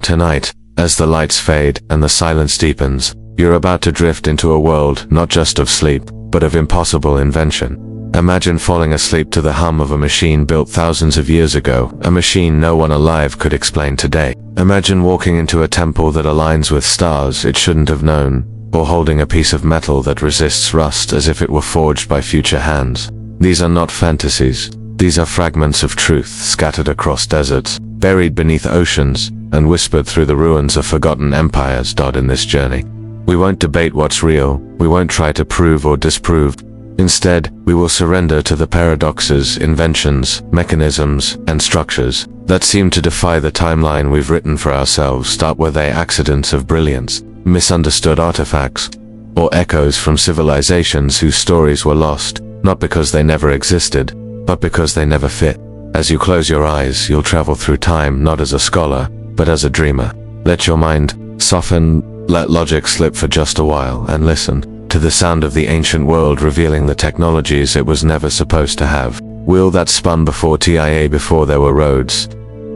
Tonight, as the lights fade and the silence deepens, you're about to drift into a world not just of sleep, but of impossible invention. Imagine falling asleep to the hum of a machine built thousands of years ago, a machine no one alive could explain today. Imagine walking into a temple that aligns with stars it shouldn't have known, or holding a piece of metal that resists rust as if it were forged by future hands. These are not fantasies. These are fragments of truth scattered across deserts, buried beneath oceans, and whispered through the ruins of forgotten empires. In this journey, we won't debate what's real, we won't try to prove or disprove. Instead, we will surrender to the paradoxes, inventions, mechanisms, and structures that seem to defy the timeline we've written for ourselves. Were they accidents of brilliance, misunderstood artifacts, or echoes from civilizations whose stories were lost, not because they never existed, but because they never fit? As you close your eyes, you'll travel through time not as a scholar, but as a dreamer. Let your mind soften, let logic slip for just a while, and listen to the sound of the ancient world revealing the technologies it was never supposed to have. Wheel that spun before TIA, before there were roads,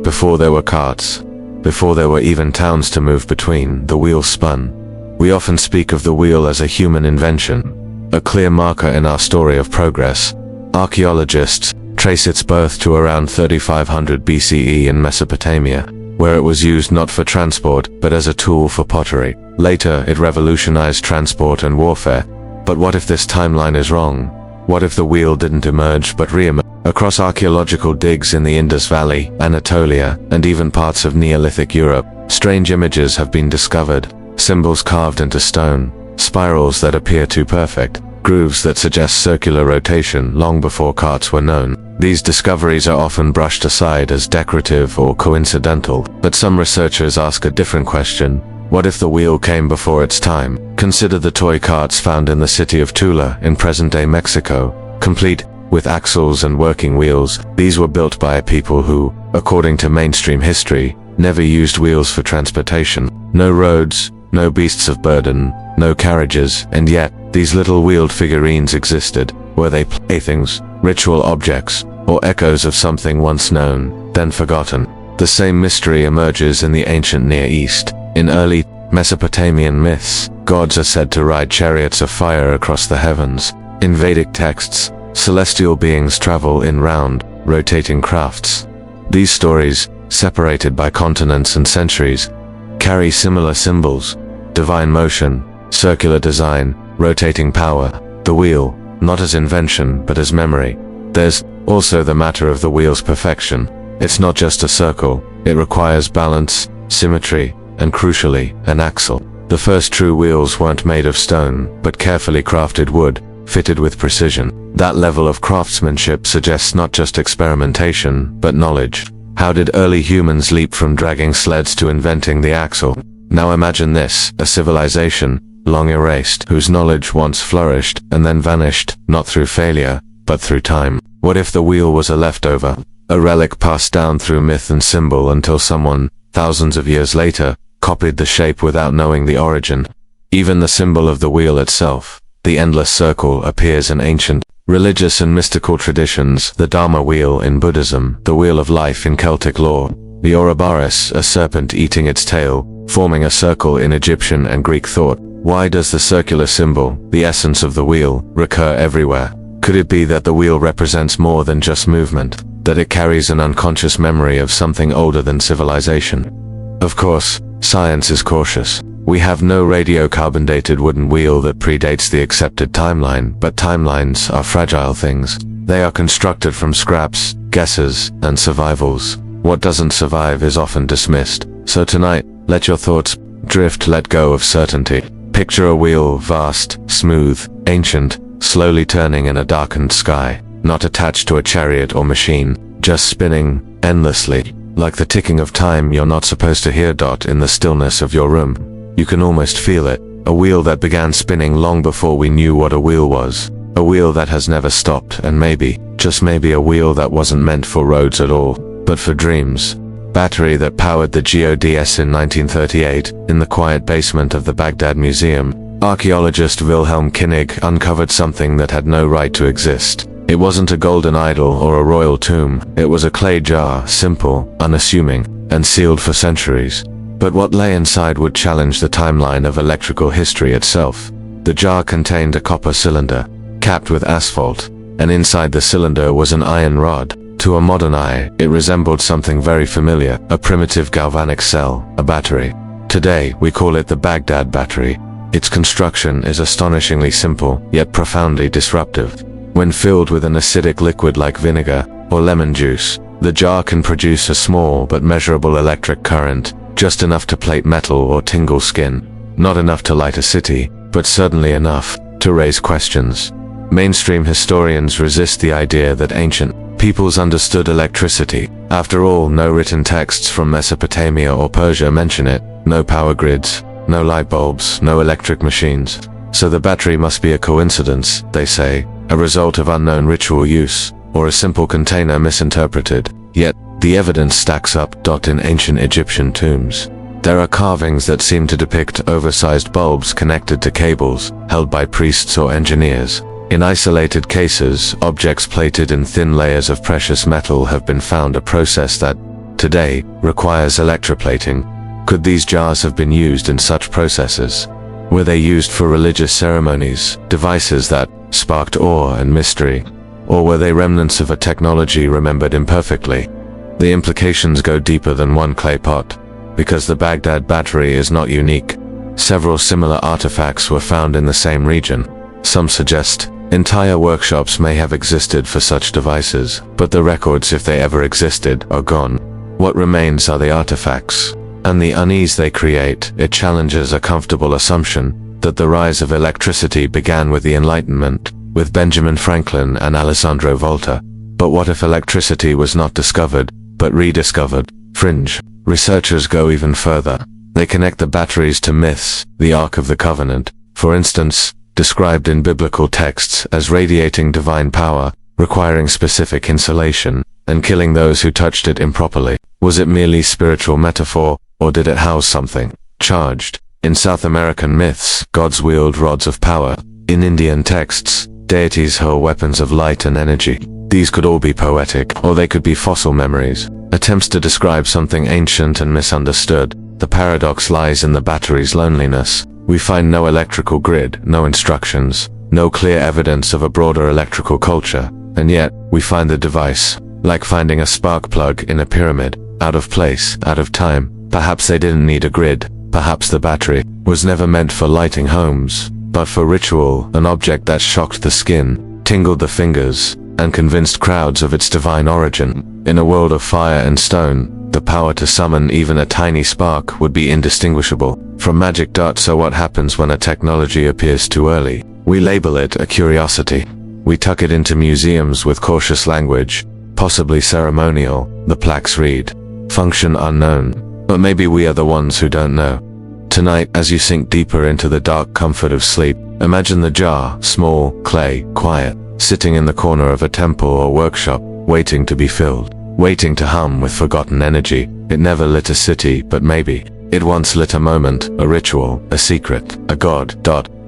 before there were carts, before there were even towns to move between. The wheel spun. We often speak of the wheel as a human invention, a clear marker in our story of progress. Archaeologists trace its birth to around 3500 BCE in Mesopotamia, where it was used not for transport, but as a tool for pottery. Later, it revolutionized transport and warfare. But what if this timeline is wrong? What if the wheel didn't emerge but re-emerged? Across archaeological digs in the Indus Valley, Anatolia, and even parts of Neolithic Europe, strange images have been discovered, symbols carved into stone, spirals that appear too perfect, grooves that suggest circular rotation long before carts were known. These discoveries are often brushed aside as decorative or coincidental, but some researchers ask a different question. What if the wheel came before its time? Consider the toy carts found in the city of Tula in present-day Mexico, complete with axles and working wheels. These were built by people who, according to mainstream history, never used wheels for transportation. No roads, no beasts of burden, no carriages, and yet, these little wheeled figurines existed. Were they playthings, ritual objects, or echoes of something once known, then forgotten? The same mystery emerges in the ancient Near East. In early Mesopotamian myths, gods are said to ride chariots of fire across the heavens. In Vedic texts, celestial beings travel in round, rotating crafts. These stories, separated by continents and centuries, carry similar symbols: divine motion, circular design, rotating power. The wheel, not as invention but as memory. There's also the matter of the wheel's perfection. It's not just a circle, it requires balance, symmetry, and crucially, an axle. The first true wheels weren't made of stone, but carefully crafted wood, fitted with precision. That level of craftsmanship suggests not just experimentation, but knowledge. How did early humans leap from dragging sleds to inventing the axle? Now imagine this, a civilization, long erased, whose knowledge once flourished, and then vanished, not through failure, but through time. What if the wheel was a leftover, a relic passed down through myth and symbol until someone, thousands of years later, copied the shape without knowing the origin? Even the symbol of the wheel itself, the endless circle, appears in ancient, religious and mystical traditions. The Dharma wheel in Buddhism, the wheel of life in Celtic lore, the Ouroboros, a serpent eating its tail, forming a circle in Egyptian and Greek thought. Why does the circular symbol, the essence of the wheel, recur everywhere? Could it be that the wheel represents more than just movement, that it carries an unconscious memory of something older than civilization? Of course, science is cautious. We have no radiocarbon-dated wooden wheel that predates the accepted timeline, but timelines are fragile things. They are constructed from scraps, guesses, and survivals. What doesn't survive is often dismissed. So tonight, let your thoughts drift, let go of certainty. Picture a wheel, vast, smooth, ancient, slowly turning in a darkened sky, not attached to a chariot or machine, just spinning, endlessly, like the ticking of time you're not supposed to hear. In the stillness of your room, you can almost feel it, a wheel that began spinning long before we knew what a wheel was, a wheel that has never stopped, and maybe, just maybe, a wheel that wasn't meant for roads at all, but for dreams. Battery that powered the GODS in 1938, in the quiet basement of the Baghdad Museum, archaeologist Wilhelm Koenig uncovered something that had no right to exist. It wasn't a golden idol or a royal tomb, it was a clay jar, simple, unassuming, and sealed for centuries. But what lay inside would challenge the timeline of electrical history itself. The jar contained a copper cylinder, capped with asphalt, and inside the cylinder was an iron rod. To a modern eye, it resembled something very familiar, a primitive galvanic cell, a battery. Today, we call it the Baghdad battery. Its construction is astonishingly simple, yet profoundly disruptive. When filled with an acidic liquid like vinegar or lemon juice, the jar can produce a small but measurable electric current, just enough to plate metal or tingle skin. Not enough to light a city, but certainly enough to raise questions. Mainstream historians resist the idea that ancient peoples understood electricity. After all, no written texts from Mesopotamia or Persia mention it, no power grids, no light bulbs, no electric machines. So the battery must be a coincidence, they say, a result of unknown ritual use, or a simple container misinterpreted. Yet, the evidence stacks up. In ancient Egyptian tombs, there are carvings that seem to depict oversized bulbs connected to cables, held by priests or engineers. In isolated cases, objects plated in thin layers of precious metal have been found, a process that, today, requires electroplating. Could these jars have been used in such processes? Were they used for religious ceremonies, devices that sparked awe and mystery? Or were they remnants of a technology remembered imperfectly? The implications go deeper than one clay pot, because the Baghdad battery is not unique. Several similar artifacts were found in the same region. Some suggest entire workshops may have existed for such devices, but the records, if they ever existed, are gone. What remains are the artifacts, and the unease they create. It challenges a comfortable assumption that the rise of electricity began with the Enlightenment, with Benjamin Franklin and Alessandro Volta. But what if electricity was not discovered, but rediscovered? Fringe researchers go even further. They connect the batteries to myths, the Ark of the Covenant, for instance, described in biblical texts as radiating divine power, requiring specific insulation, and killing those who touched it improperly. Was it merely spiritual metaphor, or did it house something charged? In South American myths, gods wield rods of power. In Indian texts, deities hurl weapons of light and energy. These could all be poetic, or they could be fossil memories, attempts to describe something ancient and misunderstood. The paradox lies in the battery's loneliness. We find no electrical grid, no instructions, no clear evidence of a broader electrical culture, and yet, we find the device, like finding a spark plug in a pyramid, out of place, out of time. Perhaps they didn't need a grid, perhaps the battery was never meant for lighting homes, but for ritual, an object that shocked the skin, tingled the fingers, and convinced crowds of its divine origin. In a world of fire and stone, the power to summon even a tiny spark would be indistinguishable from magic. So what happens when a technology appears too early? We label it a curiosity. We tuck it into museums with cautious language, possibly ceremonial. The plaques read, "Function unknown." But maybe we are the ones who don't know. Tonight, as you sink deeper into the dark comfort of sleep, imagine the jar, small, clay, quiet, sitting in the corner of a temple or workshop, waiting to be filled, waiting to hum with forgotten energy. It never lit a city, but maybe it once lit a moment, a ritual, a secret, a god.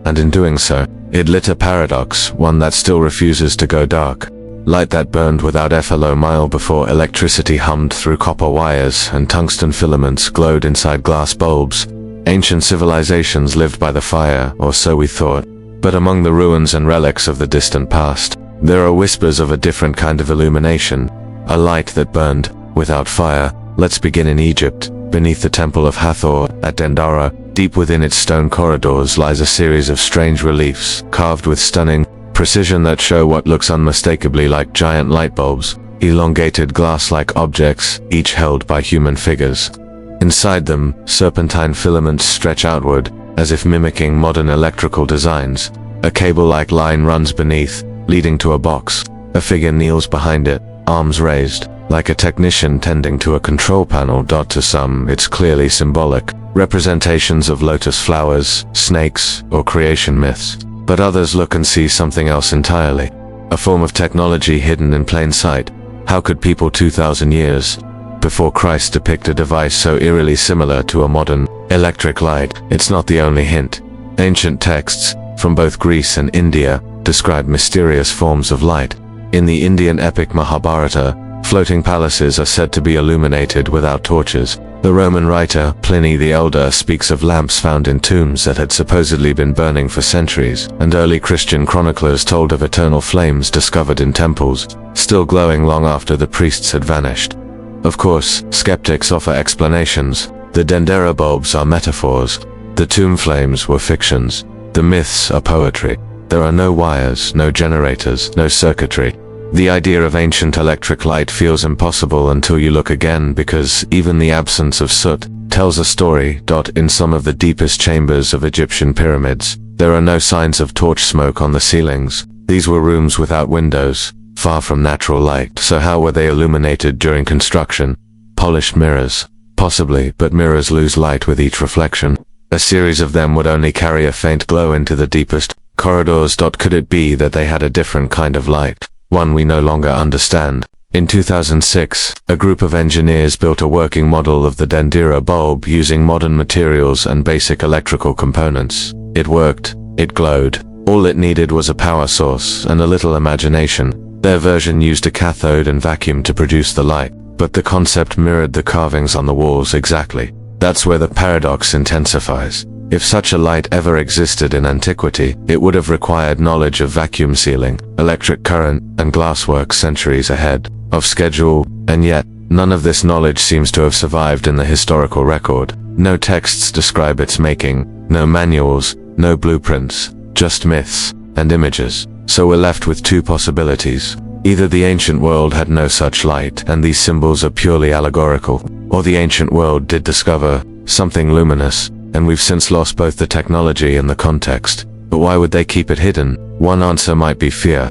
And in doing so, it lit a paradox, one that still refuses to go dark. Light that burned without effort. A mile before electricity hummed through copper wires and tungsten filaments glowed inside glass bulbs. Ancient civilizations lived by the fire, or so we thought. But among the ruins and relics of the distant past, there are whispers of a different kind of illumination, a light that burned without fire. Let's begin in Egypt. Beneath the Temple of Hathor at Dendara, deep within its stone corridors lies a series of strange reliefs, carved with stunning precision that show what looks unmistakably like giant light bulbs, elongated glass-like objects, each held by human figures. Inside them, serpentine filaments stretch outward, as if mimicking modern electrical designs. A cable-like line runs beneath, leading to a box. A figure kneels behind it, arms raised, like a technician tending to a control panel. To some, it's clearly symbolic, representations of lotus flowers, snakes, or creation myths. But others look and see something else entirely, a form of technology hidden in plain sight. How could people 2,000 years before Christ depict a device so eerily similar to a modern electric light? It's not the only hint. Ancient texts, from both Greece and India, describe mysterious forms of light. In the Indian epic Mahabharata, floating palaces are said to be illuminated without torches. The Roman writer, Pliny the Elder, speaks of lamps found in tombs that had supposedly been burning for centuries, and early Christian chroniclers told of eternal flames discovered in temples, still glowing long after the priests had vanished. Of course, skeptics offer explanations. The dendera bulbs are metaphors. The tomb flames were fictions. The myths are poetry. There are no wires, no generators, no circuitry. The idea of ancient electric light feels impossible until you look again, because even the absence of soot tells a story. In some of the deepest chambers of Egyptian pyramids, there are no signs of torch smoke on the ceilings. These were rooms without windows, far from natural light. So how were they illuminated during construction? Polished mirrors. Possibly, but mirrors lose light with each reflection. A series of them would only carry a faint glow into the deepest corridors. Could it be that they had a different kind of light? One we no longer understand. In 2006, a group of engineers built a working model of the dendera bulb using modern materials and basic electrical components. It worked. It glowed. All it needed was a power source and a little imagination. Their version used a cathode and vacuum to produce the light, but the concept mirrored the carvings on the walls exactly. That's where the paradox intensifies. If such a light ever existed in antiquity, it would have required knowledge of vacuum sealing, electric current, and glasswork centuries ahead of schedule, and yet, none of this knowledge seems to have survived in the historical record. No texts describe its making, no manuals, no blueprints, just myths and images. So we're left with two possibilities. Either the ancient world had no such light and these symbols are purely allegorical, or the ancient world did discover something luminous, and we've since lost both the technology and the context. But why would they keep it hidden? One answer might be fear.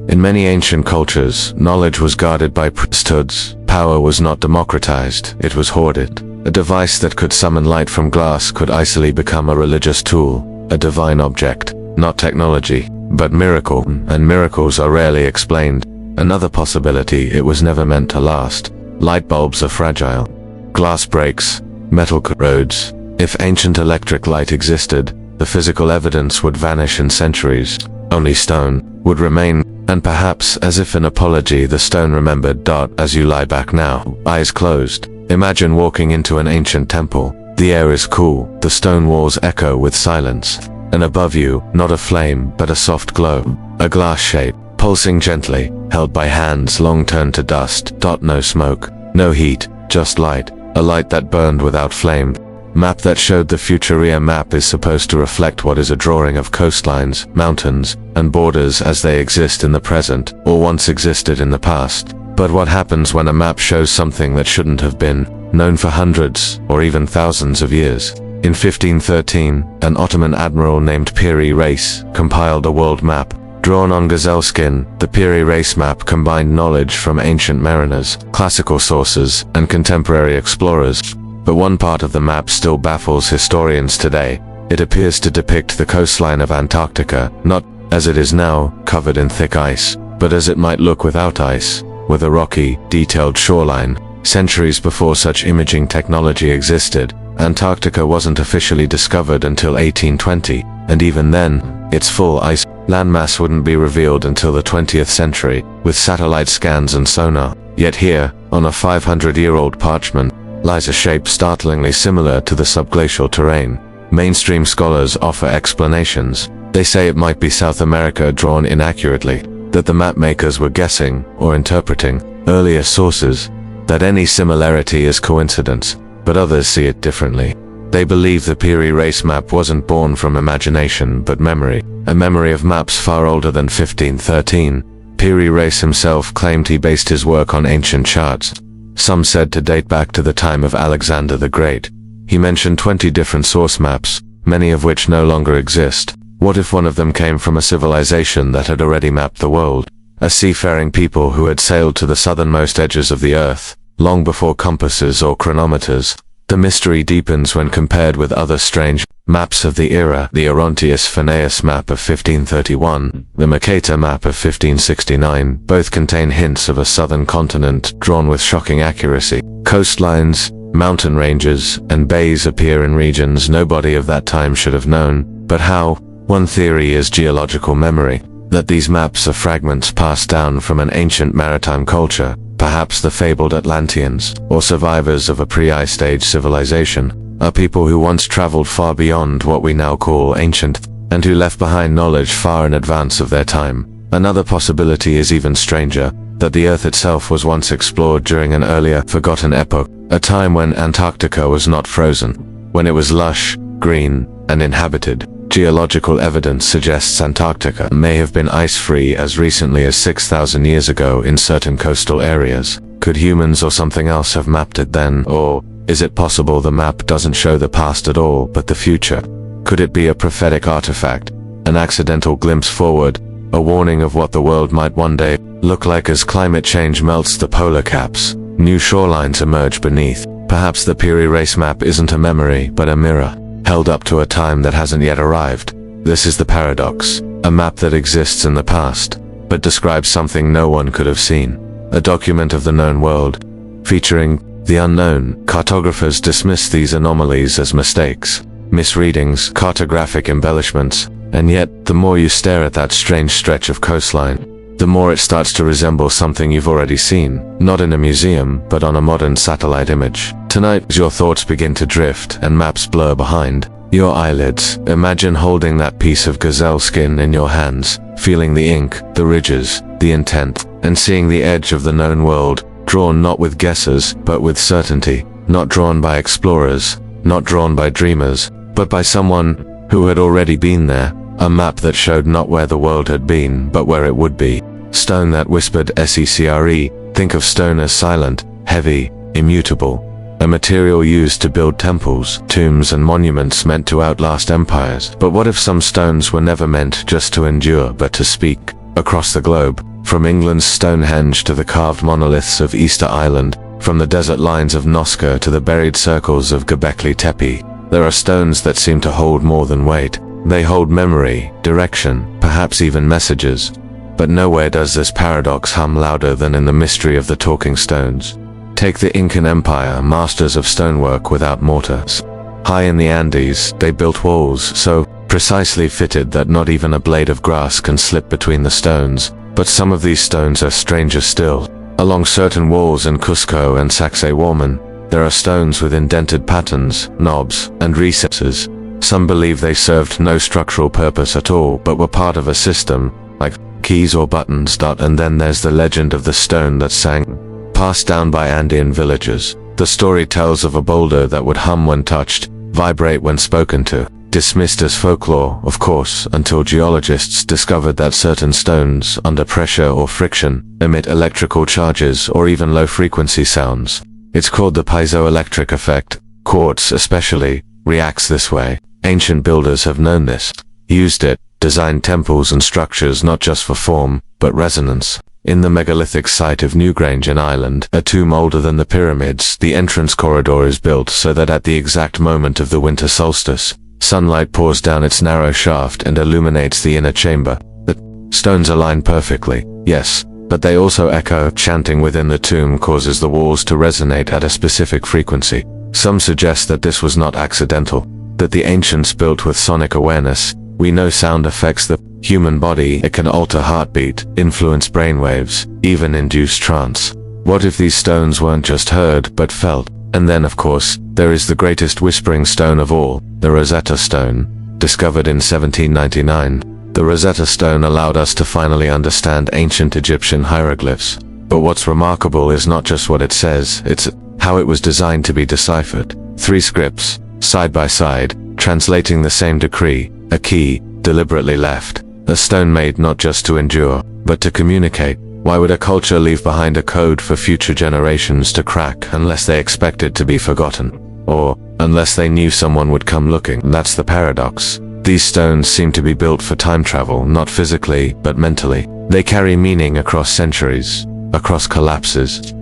In many ancient cultures, knowledge was guarded by priesthoods. Power was not democratized, it was hoarded. A device that could summon light from glass could easily become a religious tool, a divine object. Not technology, but miracle, and miracles are rarely explained. Another possibility, it was never meant to last. Light bulbs are fragile. Glass breaks, metal corrodes. If ancient electric light existed, the physical evidence would vanish in centuries. Only stone would remain, and perhaps, as if an apology, the stone remembered. As you lie back now, eyes closed, imagine walking into an ancient temple. The air is cool, the stone walls echo with silence, and above you, not a flame, but a soft glow, a glass shape, pulsing gently, held by hands long turned to dust. No smoke, no heat, just light, a light that burned without flame. Map that showed the future. A map is supposed to reflect what is a drawing of coastlines, mountains, and borders as they exist in the present, or once existed in the past. But what happens when a map shows something that shouldn't have been known for hundreds, or even thousands of years? In 1513, an Ottoman admiral named Piri Reis compiled a world map, drawn on gazelle skin. The Piri Reis map combined knowledge from ancient mariners, classical sources, and contemporary explorers. But one part of the map still baffles historians today. It appears to depict the coastline of Antarctica, not as it is now, covered in thick ice, but as it might look without ice, with a rocky, detailed shoreline. Centuries before such imaging technology existed, Antarctica wasn't officially discovered until 1820, and even then, its full ice landmass wouldn't be revealed until the 20th century, with satellite scans and sonar. Yet here, on a 500-year-old parchment, lies a shape startlingly similar to the subglacial terrain. Mainstream scholars offer explanations. They say it might be South America drawn inaccurately, that the map makers were guessing or interpreting earlier sources, that any similarity is coincidence, but others see it differently. They believe the Piri Reis map wasn't born from imagination but memory, a memory of maps far older than 1513. Piri Reis himself claimed he based his work on ancient charts, some said to date back to the time of Alexander the Great. He mentioned 20 different source maps, many of which no longer exist. What if one of them came from a civilization that had already mapped the world? A seafaring people who had sailed to the southernmost edges of the earth, long before compasses or chronometers. The mystery deepens when compared with other strange maps of the era. The Orontius Phineas map of 1531, the Mercator map of 1569, both contain hints of a southern continent drawn with shocking accuracy. Coastlines, mountain ranges, and bays appear in regions nobody of that time should have known. But how? One theory is geological memory, that these maps are fragments passed down from an ancient maritime culture, perhaps the fabled Atlanteans, or survivors of a pre-Ice Age civilization, are people who once traveled far beyond what we now call ancient, and who left behind knowledge far in advance of their time. Another possibility is even stranger, that the Earth itself was once explored during an earlier, forgotten epoch, a time when Antarctica was not frozen, when it was lush, green, and inhabited. Geological evidence suggests Antarctica may have been ice-free as recently as 6,000 years ago in certain coastal areas. Could humans or something else have mapped it then, or is it possible the map doesn't show the past at all, but the future? Could it be a prophetic artifact, an accidental glimpse forward, a warning of what the world might one day look like as climate change melts the polar caps, new shorelines emerge beneath? Perhaps the Piri Reis map isn't a memory, but a mirror, held up to a time that hasn't yet arrived. This is the paradox, a map that exists in the past, but describes something no one could have seen, a document of the known world, featuring the unknown. Cartographers dismiss these anomalies as mistakes, misreadings, cartographic embellishments, and yet, the more you stare at that strange stretch of coastline, the more it starts to resemble something you've already seen, not in a museum, but on a modern satellite image. Tonight, as your thoughts begin to drift and maps blur behind your eyelids, imagine holding that piece of gazelle skin in your hands, feeling the ink, the ridges, the intent, and seeing the edge of the known world, drawn not with guesses, but with certainty, not drawn by explorers, not drawn by dreamers, but by someone who had already been there, a map that showed not where the world had been, but where it would be. Stone that whispered secre, think of stone as silent, heavy, immutable, a material used to build temples, tombs and monuments meant to outlast empires. But what if some stones were never meant just to endure but to speak? Across the globe, from England's Stonehenge to the carved monoliths of Easter Island, from the desert lines of Nazca to the buried circles of Göbekli Tepe, there are stones that seem to hold more than weight. They hold memory, direction, perhaps even messages. But nowhere does this paradox hum louder than in the mystery of the talking stones. Take the Incan Empire, masters of stonework without mortars. High in the Andes, they built walls so precisely fitted that not even a blade of grass can slip between the stones. But some of these stones are stranger still. Along certain walls in Cusco and Sacsayhuaman, there are stones with indented patterns, knobs, and recesses. Some believe they served no structural purpose at all, but were part of a system, like keys or buttons. And then there's the legend of the stone that sang, passed down by Andean villagers. The story tells of a boulder that would hum when touched, vibrate when spoken to. Dismissed as folklore, of course, until geologists discovered that certain stones, under pressure or friction, emit electrical charges or even low-frequency sounds. It's called the piezoelectric effect. Quartz, especially, reacts this way. Ancient builders have known this, used it, designed temples and structures not just for form, but resonance. In the megalithic site of Newgrange in Ireland, a tomb older than the pyramids, the entrance corridor is built so that at the exact moment of the winter solstice, sunlight pours down its narrow shaft and illuminates the inner chamber. The stones align perfectly, yes, but they also echo. Chanting within the tomb causes the walls to resonate at a specific frequency. Some suggest that this was not accidental, that the ancients built with sonic awareness. We know sound affects the human body. It can alter heartbeat, influence brainwaves, even induce trance. What if these stones weren't just heard, but felt? And then, of course, there is the greatest whispering stone of all, the Rosetta Stone, discovered in 1799. The Rosetta Stone allowed us to finally understand ancient Egyptian hieroglyphs. But what's remarkable is not just what it says, it's how it was designed to be deciphered. 3 scripts, side by side, translating the same decree, a key, deliberately left. A stone made not just to endure, but to communicate. Why would a culture leave behind a code for future generations to crack unless they expected to be forgotten? Or, unless they knew someone would come looking? That's the paradox. These stones seem to be built for time travel, not physically, but mentally. They carry meaning across centuries, across collapses,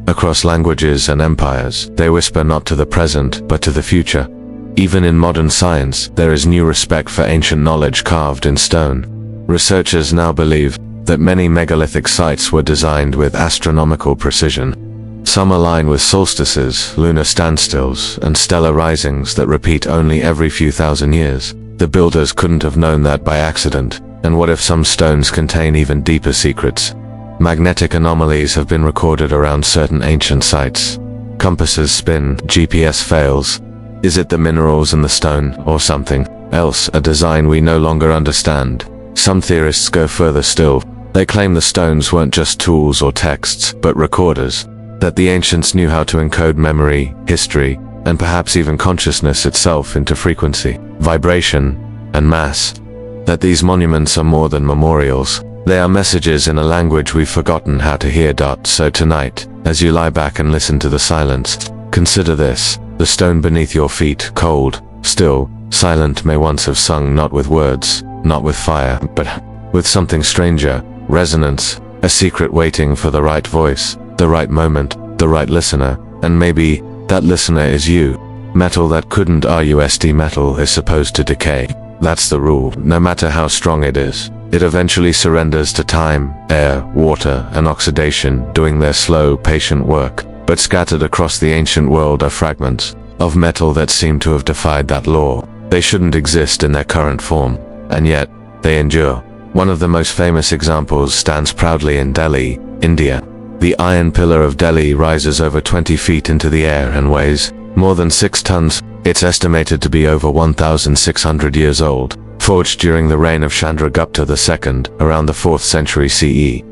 across languages and empires. They whisper not to the present, but to the future. Even in modern science, there is new respect for ancient knowledge carved in stone. Researchers now believe that many megalithic sites were designed with astronomical precision. Some align with solstices, lunar standstills, and stellar risings that repeat only every few thousand years. The builders couldn't have known that by accident. And what if some stones contain even deeper secrets? Magnetic anomalies have been recorded around certain ancient sites. Compasses spin, GPS fails. Is it the minerals in the stone, or something else, a design we no longer understand? Some theorists go further still. They claim the stones weren't just tools or texts, but recorders. That the ancients knew how to encode memory, history, and perhaps even consciousness itself into frequency, vibration, and mass. That these monuments are more than memorials. They are messages in a language we've forgotten how to hear. So tonight, as you lie back and listen to the silence, consider this: the stone beneath your feet, cold, still, silent, may once have sung not with words, not with fire, but with something stranger, resonance, a secret waiting for the right voice, the right moment, the right listener, and maybe that listener is you. Metal that couldn't rust metal is supposed to decay. That's the rule. No matter how strong it is, it eventually surrenders to time, air, water, and oxidation doing their slow, patient work. But scattered across the ancient world are fragments of metal that seem to have defied that law. They shouldn't exist in their current form, and yet they endure. One of the most famous examples stands proudly in Delhi, India. The iron pillar of Delhi rises over 20 feet into the air and weighs more than 6 tons. It's estimated to be over 1,600 years old, forged during the reign of Chandragupta II, around the 4th century CE.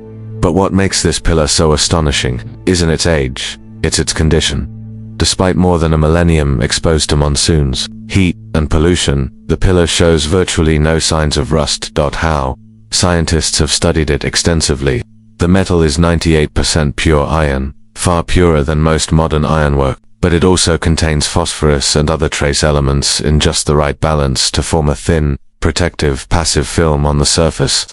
But what makes this pillar so astonishing isn't its age, it's its condition. Despite more than a millennium exposed to monsoons, heat, and pollution, the pillar shows virtually no signs of rust. How? Scientists have studied it extensively. The metal is 98% pure iron, far purer than most modern ironwork, but it also contains phosphorus and other trace elements in just the right balance to form a thin, protective, passive film on the surface.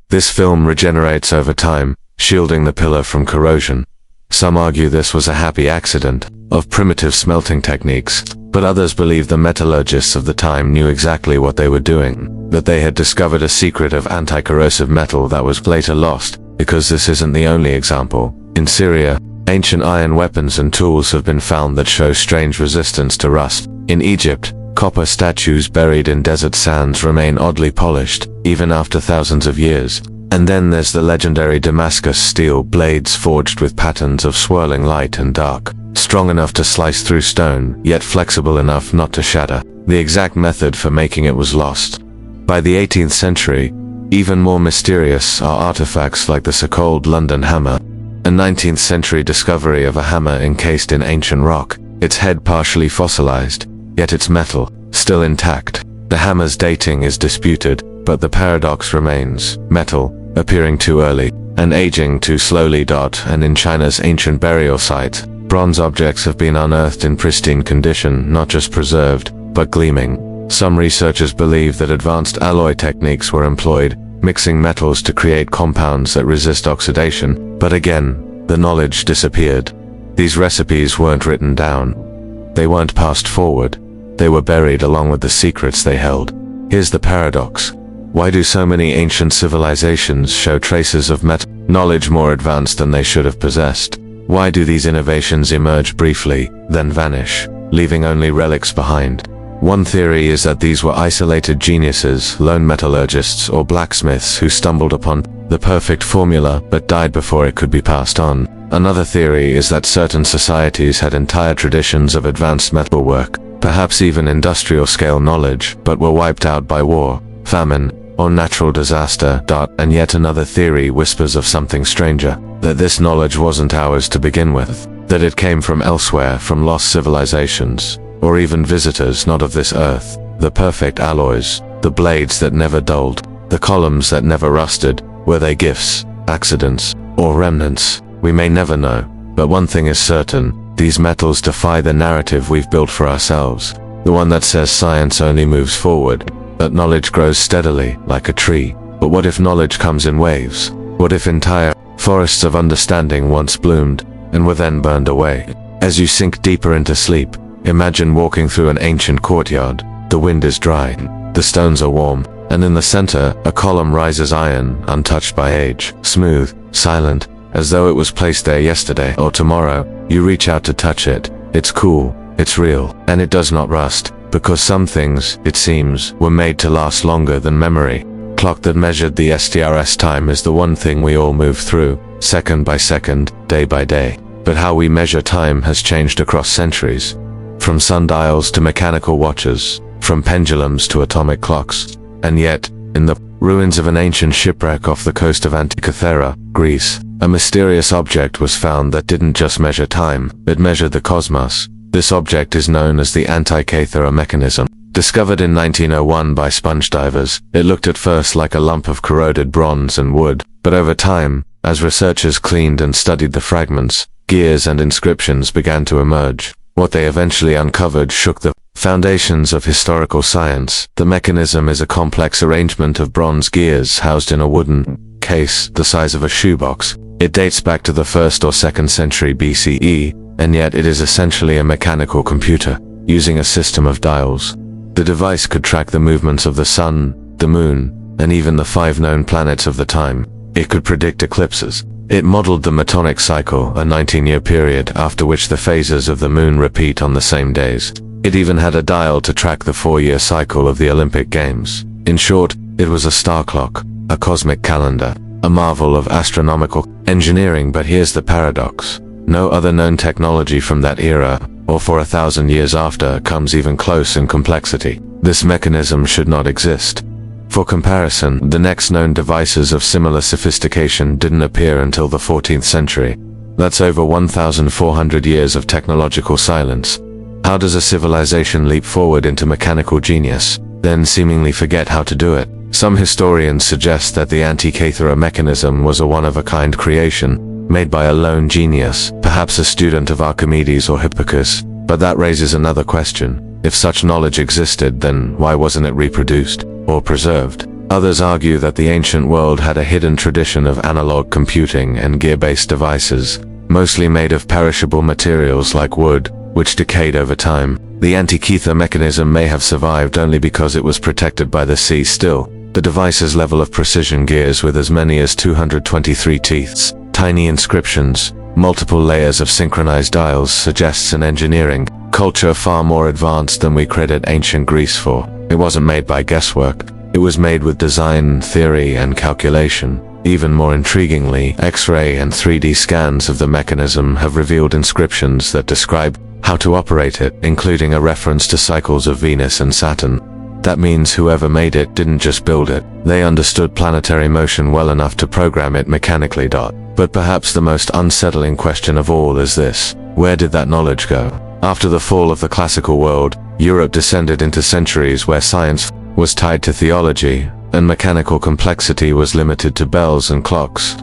This film regenerates over time, shielding the pillar from corrosion. Some argue this was a happy accident of primitive smelting techniques, but others believe the metallurgists of the time knew exactly what they were doing, that they had discovered a secret of anti-corrosive metal that was later lost. Because this isn't the only example. In Syria, ancient iron weapons and tools have been found that show strange resistance to rust. In Egypt, copper statues buried in desert sands remain oddly polished, even after thousands of years. And then there's the legendary Damascus steel blades forged with patterns of swirling light and dark, strong enough to slice through stone, yet flexible enough not to shatter. The exact method for making it was lost. By the 18th century, even more mysterious are artifacts like the so-called London hammer, a 19th century discovery of a hammer encased in ancient rock, its head partially fossilized, yet its metal still intact. The hammer's dating is disputed, but the paradox remains: metal appearing too early and aging too slowly. And in China's ancient burial sites, bronze objects have been unearthed in pristine condition, not just preserved, but gleaming. Some researchers believe that advanced alloy techniques were employed, mixing metals to create compounds that resist oxidation, but again, the knowledge disappeared. These recipes weren't written down. They weren't passed forward. They were buried along with the secrets they held. Here's the paradox. Why do so many ancient civilizations show traces of knowledge more advanced than they should have possessed? Why do these innovations emerge briefly, then vanish, leaving only relics behind? One theory is that these were isolated geniuses, lone metallurgists or blacksmiths who stumbled upon the perfect formula but died before it could be passed on. Another theory is that certain societies had entire traditions of advanced metalwork, perhaps even industrial-scale knowledge, but were wiped out by war, famine, or natural disaster. And yet another theory whispers of something stranger, that this knowledge wasn't ours to begin with, that it came from elsewhere, from lost civilizations, or even visitors not of this earth. The perfect alloys, the blades that never dulled, the columns that never rusted, were they gifts, accidents, or remnants? We may never know, but one thing is certain: these metals defy the narrative we've built for ourselves, the one that says science only moves forward, that knowledge grows steadily, like a tree. But what if knowledge comes in waves? What if entire forests of understanding once bloomed, and were then burned away? As you sink deeper into sleep, imagine walking through an ancient courtyard. The wind is dry, the stones are warm, and in the center, a column rises iron, untouched by age, smooth, silent, as though it was placed there yesterday or tomorrow. You reach out to touch it. It's cool, it's real, and it does not rust, because some things, it seems, were made to last longer than memory. Clock that measured the STRS time is the one thing we all move through. second by second, day by day. But how we measure time has changed across centuries. From sundials to mechanical watches, from pendulums to atomic clocks. And yet, in the ruins of an ancient shipwreck off the coast of Antikythera, Greece, a mysterious object was found that didn't just measure time, it measured the cosmos. This object is known as the Antikythera mechanism. Discovered in 1901 by sponge divers, it looked at first like a lump of corroded bronze and wood, but over time, as researchers cleaned and studied the fragments, gears and inscriptions began to emerge. What they eventually uncovered shook the foundations of historical science. The mechanism is a complex arrangement of bronze gears housed in a wooden case the size of a shoebox. It dates back to the 1st or 2nd century BCE, and yet it is essentially a mechanical computer, using a system of dials. The device could track the movements of the sun, the moon, and even the 5 known planets of the time. It could predict eclipses. It modeled the Metonic cycle, a 19-year period after which the phases of the moon repeat on the same days. It even had a dial to track the 4-year cycle of the Olympic Games. In short, it was a star clock, a cosmic calendar, a marvel of astronomical engineering. But here's the paradox. No other known technology from that era, or for 1,000 years after, comes even close in complexity. This mechanism should not exist. For comparison, the next known devices of similar sophistication didn't appear until the 14th century. That's over 1,400 years of technological silence. How does a civilization leap forward into mechanical genius, then seemingly forget how to do it? Some historians suggest that the Antikythera mechanism was a one-of-a-kind creation, made by a lone genius, perhaps a student of Archimedes or Hipparchus. But that raises another question. If such knowledge existed, then why wasn't it reproduced or preserved? Others argue that the ancient world had a hidden tradition of analog computing and gear-based devices, mostly made of perishable materials like wood, which decayed over time. The Antikythera mechanism may have survived only because it was protected by the sea. Still, the device's level of precision, gears with as many as 223 teeths, tiny inscriptions, multiple layers of synchronized dials, suggests an engineering culture far more advanced than we credit ancient Greece for. It wasn't made by guesswork. It was made with design, theory, and calculation. Even more intriguingly, X-ray and 3D scans of the mechanism have revealed inscriptions that describe how to operate it, including a reference to cycles of Venus and Saturn. That means whoever made it didn't just build it. They understood planetary motion well enough to program it mechanically. But perhaps the most unsettling question of all is this: where did that knowledge go? After the fall of the classical world, Europe descended into centuries where science was tied to theology, and mechanical complexity was limited to bells and clocks.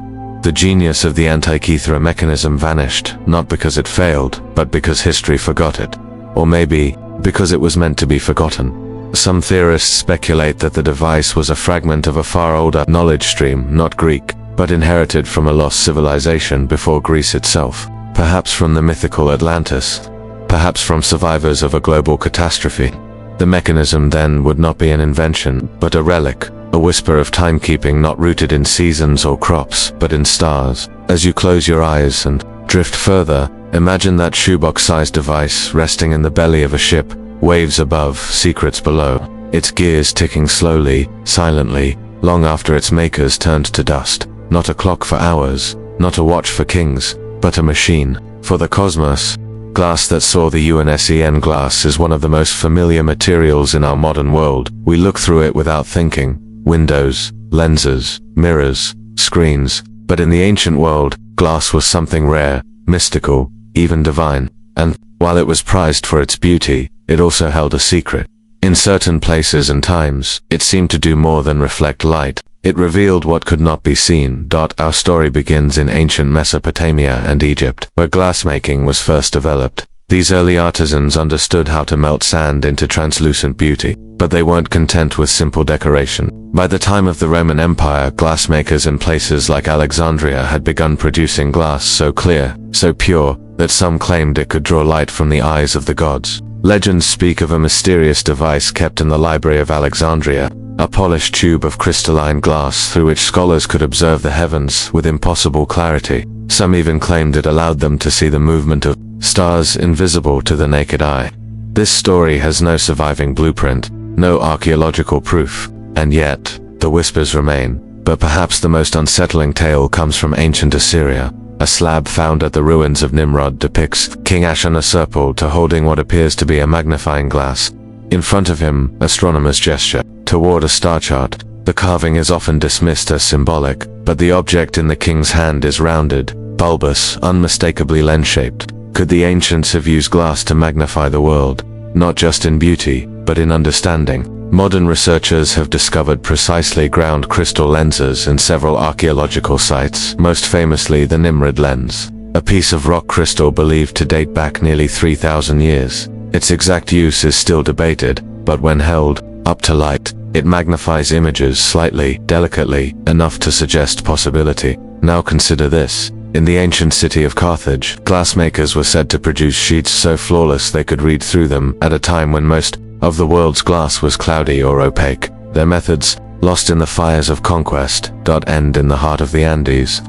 The genius of the Antikythera mechanism vanished, not because it failed, but because history forgot it. Or maybe, because it was meant to be forgotten. Some theorists speculate that the device was a fragment of a far older knowledge stream, not Greek, but inherited from a lost civilization before Greece itself. Perhaps from the mythical Atlantis. Perhaps from survivors of a global catastrophe. The mechanism then would not be an invention, but a relic, a whisper of timekeeping not rooted in seasons or crops, but in stars. As you close your eyes and drift further, imagine that shoebox-sized device resting in the belly of a ship, waves above, secrets below, its gears ticking slowly, silently, long after its makers turned to dust. Not a clock for hours, not a watch for kings, but a machine for the cosmos. Glass that saw the UNSEN. Glass is one of the most familiar materials in our modern world. We look through it without thinking. Windows, lenses, mirrors, screens. But in the ancient world, glass was something rare, mystical, even divine. And while it was prized for its beauty, it also held a secret. In certain places and times, it seemed to do more than reflect light. It revealed what could not be seen. Our story begins in ancient Mesopotamia and Egypt, where glassmaking was first developed. These early artisans understood how to melt sand into translucent beauty, but they weren't content with simple decoration. By the time of the Roman Empire, glassmakers in places like Alexandria had begun producing glass so clear, so pure, that some claimed it could draw light from the eyes of the gods. Legends speak of a mysterious device kept in the Library of Alexandria, a polished tube of crystalline glass through which scholars could observe the heavens with impossible clarity. Some even claimed it allowed them to see the movement of stars invisible to the naked eye. This story has no surviving blueprint, no archaeological proof, and yet, the whispers remain. But perhaps the most unsettling tale comes from ancient Assyria. A slab found at the ruins of Nimrod depicts King Ashurnasirpal holding what appears to be a magnifying glass. In front of him, astronomers gesture toward a star chart. The carving is often dismissed as symbolic, but the object in the king's hand is rounded, bulbous, unmistakably lens-shaped. Could the ancients have used glass to magnify the world, not just in beauty, but in understanding? Modern researchers have discovered precisely ground crystal lenses in several archaeological sites, most famously the Nimrod lens, a piece of rock crystal believed to date back nearly 3,000 years. Its exact use is still debated, but when held up to light, it magnifies images slightly, delicately, enough to suggest possibility. Now consider this. In the ancient city of Carthage, glassmakers were said to produce sheets so flawless they could read through them at a time when most of the world's glass was cloudy or opaque. Their methods, lost in the fires of conquest, end in the heart of the Andes.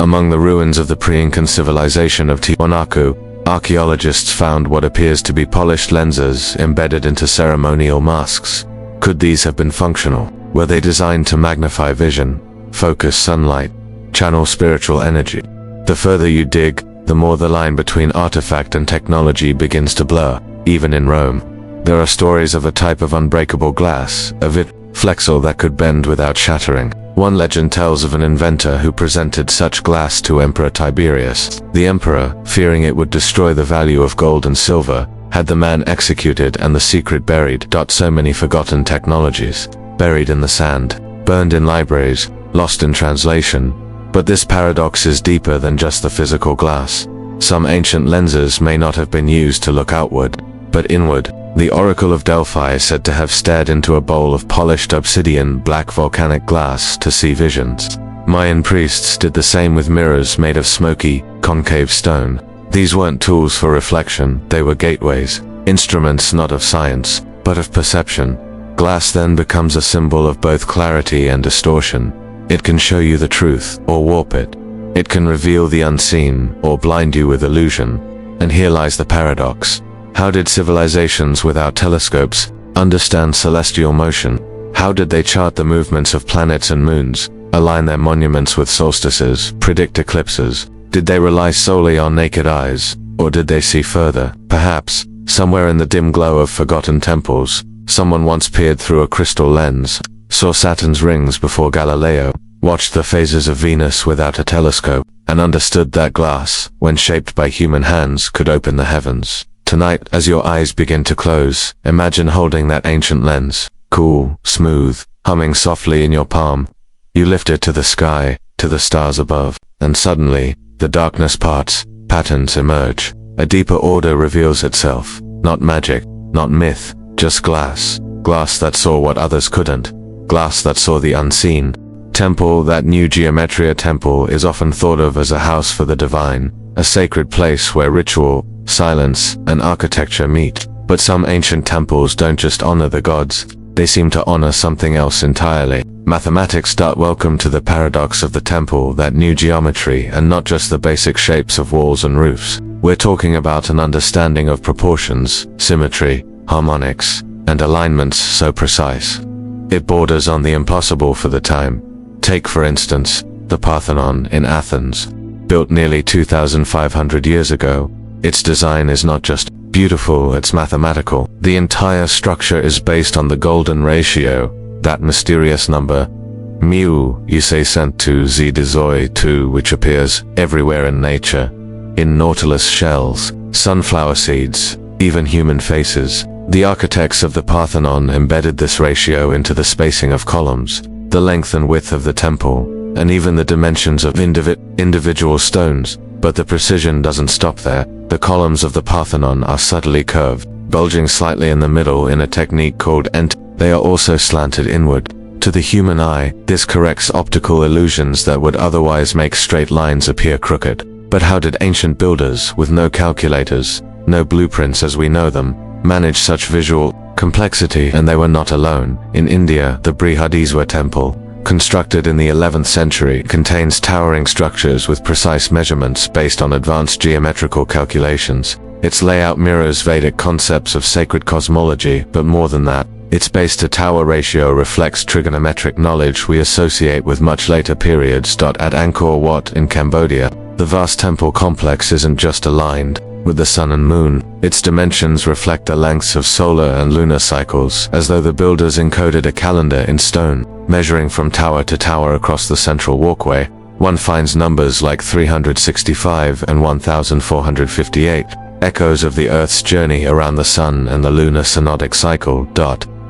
Among the ruins of the pre-Incan civilization of Tiwanaku, archaeologists found what appears to be polished lenses embedded into ceremonial masks. Could these have been functional? Were they designed to magnify vision, focus sunlight, channel spiritual energy? The further you dig, the more the line between artifact and technology begins to blur, even in Rome. There are stories of a type of unbreakable glass, a flexel that could bend without shattering. One legend tells of an inventor who presented such glass to Emperor Tiberius. The emperor, fearing it would destroy the value of gold and silver, had the man executed and the secret buried. So many forgotten technologies, buried in the sand, burned in libraries, lost in translation. But this paradox is deeper than just the physical glass. Some ancient lenses may not have been used to look outward, but inward. The Oracle of Delphi is said to have stared into a bowl of polished obsidian black volcanic glass to see visions. Mayan priests did the same with mirrors made of smoky, concave stone. These weren't tools for reflection, they were gateways, instruments not of science, but of perception. Glass then becomes a symbol of both clarity and distortion. It can show you the truth, or warp it. It can reveal the unseen, or blind you with illusion. And here lies the paradox. How did civilizations without telescopes understand celestial motion? How did they chart the movements of planets and moons, align their monuments with solstices, predict eclipses? Did they rely solely on naked eyes, or did they see further? Perhaps, somewhere in the dim glow of forgotten temples, someone once peered through a crystal lens, saw Saturn's rings before Galileo, watched the phases of Venus without a telescope, and understood that glass, when shaped by human hands, could open the heavens. Tonight, as your eyes begin to close, imagine holding that ancient lens, cool, smooth, humming softly in your palm. You lift it to the sky, to the stars above, and suddenly, the darkness parts, patterns emerge. A deeper order reveals itself. Not magic, not myth, just glass. Glass that saw what others couldn't. Glass that saw the unseen. Temple, that new geometria. Temple is often thought of as a house for the divine, a sacred place where ritual, silence, and architecture meet. But some ancient temples don't just honor the gods, they seem to honor something else entirely. Mathematics. Welcome to the paradox of the temple, that new geometry, and not just the basic shapes of walls and roofs. We're talking about an understanding of proportions, symmetry, harmonics, and alignments so precise it borders on the impossible for the time. Take, for instance, the Parthenon in Athens. Built nearly 2,500 years ago, its design is not just beautiful, it's mathematical. The entire structure is based on the golden ratio, that mysterious number, mu, (2) which appears everywhere in nature, in nautilus shells, sunflower seeds, even human faces. The architects of the Parthenon embedded this ratio into the spacing of columns, the length and width of the temple, and even the dimensions of individual stones. But the precision doesn't stop there. The columns of the Parthenon are subtly curved, bulging slightly in the middle in a technique called They are also slanted inward. To the human eye, this corrects optical illusions that would otherwise make straight lines appear crooked. But how did ancient builders, with no calculators, no blueprints as we know them, manage such visual complexity? And they were not alone. In India, the Brihadiswar temple, constructed in the 11th century, contains towering structures with precise measurements based on advanced geometrical calculations. Its layout mirrors Vedic concepts of sacred cosmology, but more than that, Its base-to-tower ratio reflects trigonometric knowledge we associate with much later periods. At Angkor Wat in Cambodia, the vast temple complex isn't just aligned with the sun and moon. Its dimensions reflect the lengths of solar and lunar cycles, as though the builders encoded a calendar in stone. Measuring from tower to tower across the central walkway, one finds numbers like 365 and 1458, echoes of the Earth's journey around the sun and the lunar synodic cycle.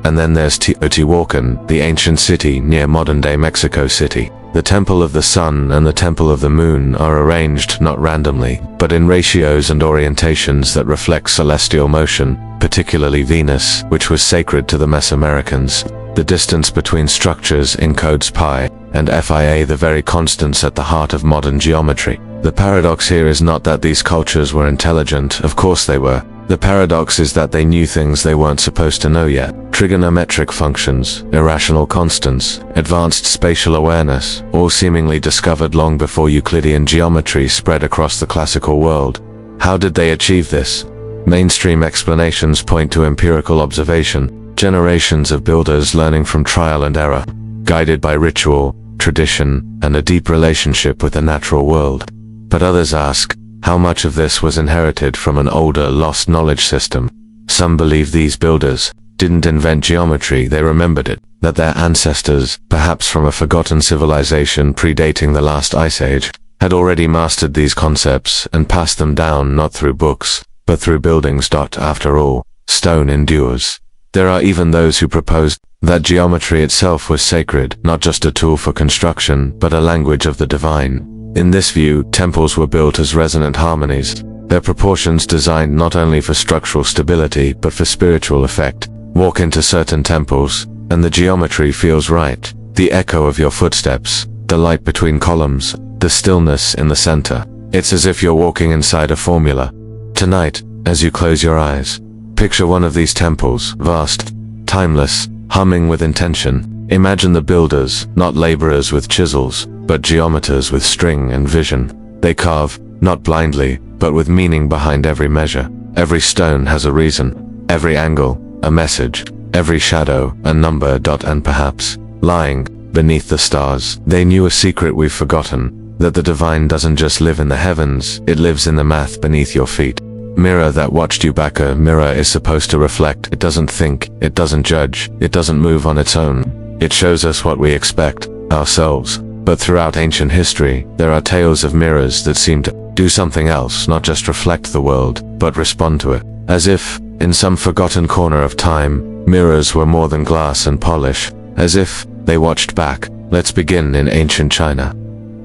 And then there's Teotihuacan, the ancient city near modern-day Mexico City. The Temple of the Sun and the Temple of the Moon are arranged not randomly, but in ratios and orientations that reflect celestial motion, particularly Venus, which was sacred to the Mesoamericans. The distance between structures encodes pi and Fia, the very constants at the heart of modern geometry. The paradox here is not that these cultures were intelligent, of course they were. The paradox is that they knew things they weren't supposed to know yet. Trigonometric functions, irrational constants, advanced spatial awareness, all seemingly discovered long before Euclidean geometry spread across the classical world. How did they achieve this? Mainstream explanations point to empirical observation, generations of builders learning from trial and error, guided by ritual, tradition, and a deep relationship with the natural world. But others ask, how much of this was inherited from an older, lost knowledge system? Some believe these builders didn't invent geometry, they remembered it, that their ancestors, perhaps from a forgotten civilization predating the last ice age, had already mastered these concepts and passed them down not through books, but through buildings. After all, stone endures. There are even those who propose that geometry itself was sacred, not just a tool for construction, but a language of the divine. In this view, temples were built as resonant harmonies, their proportions designed not only for structural stability but for spiritual effect. Walk into certain temples, and the geometry feels right. The echo of your footsteps, the light between columns, the stillness in the center. It's as if you're walking inside a formula. Tonight, as you close your eyes, picture one of these temples, vast, timeless, humming with intention. Imagine the builders, not laborers with chisels, but geometers with string and vision. They carve, not blindly, but with meaning behind every measure. Every stone has a reason, every angle, a message, every shadow, a number. And perhaps, lying beneath the stars, they knew a secret we've forgotten, that the divine doesn't just live in the heavens, it lives in the math beneath your feet. Mirror that watched you back. A mirror is supposed to reflect. It doesn't think, it doesn't judge, it doesn't move on its own. It shows us what we expect, ourselves. But throughout ancient history, there are tales of mirrors that seem to do something else, not just reflect the world, but respond to it. As if, in some forgotten corner of time, mirrors were more than glass and polish. As if they watched back. Let's begin in ancient China.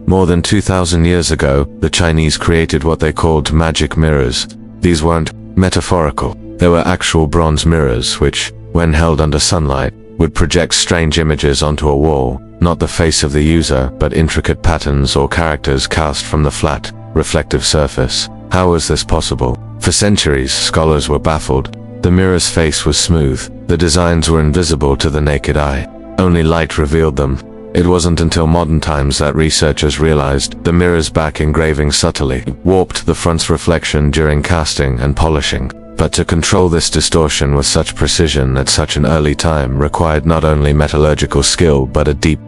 More than 2,000 years ago, the Chinese created what they called magic mirrors. These weren't metaphorical. They were actual bronze mirrors which, when held under sunlight, would project strange images onto a wall. Not the face of the user, but intricate patterns or characters cast from the flat, reflective surface. How was this possible? For centuries, scholars were baffled. The mirror's face was smooth. The designs were invisible to the naked eye. Only light revealed them. It wasn't until modern times that researchers realized the mirror's back engraving subtly warped the front's reflection during casting and polishing. But to control this distortion with such precision at such an early time required not only metallurgical skill but a deep,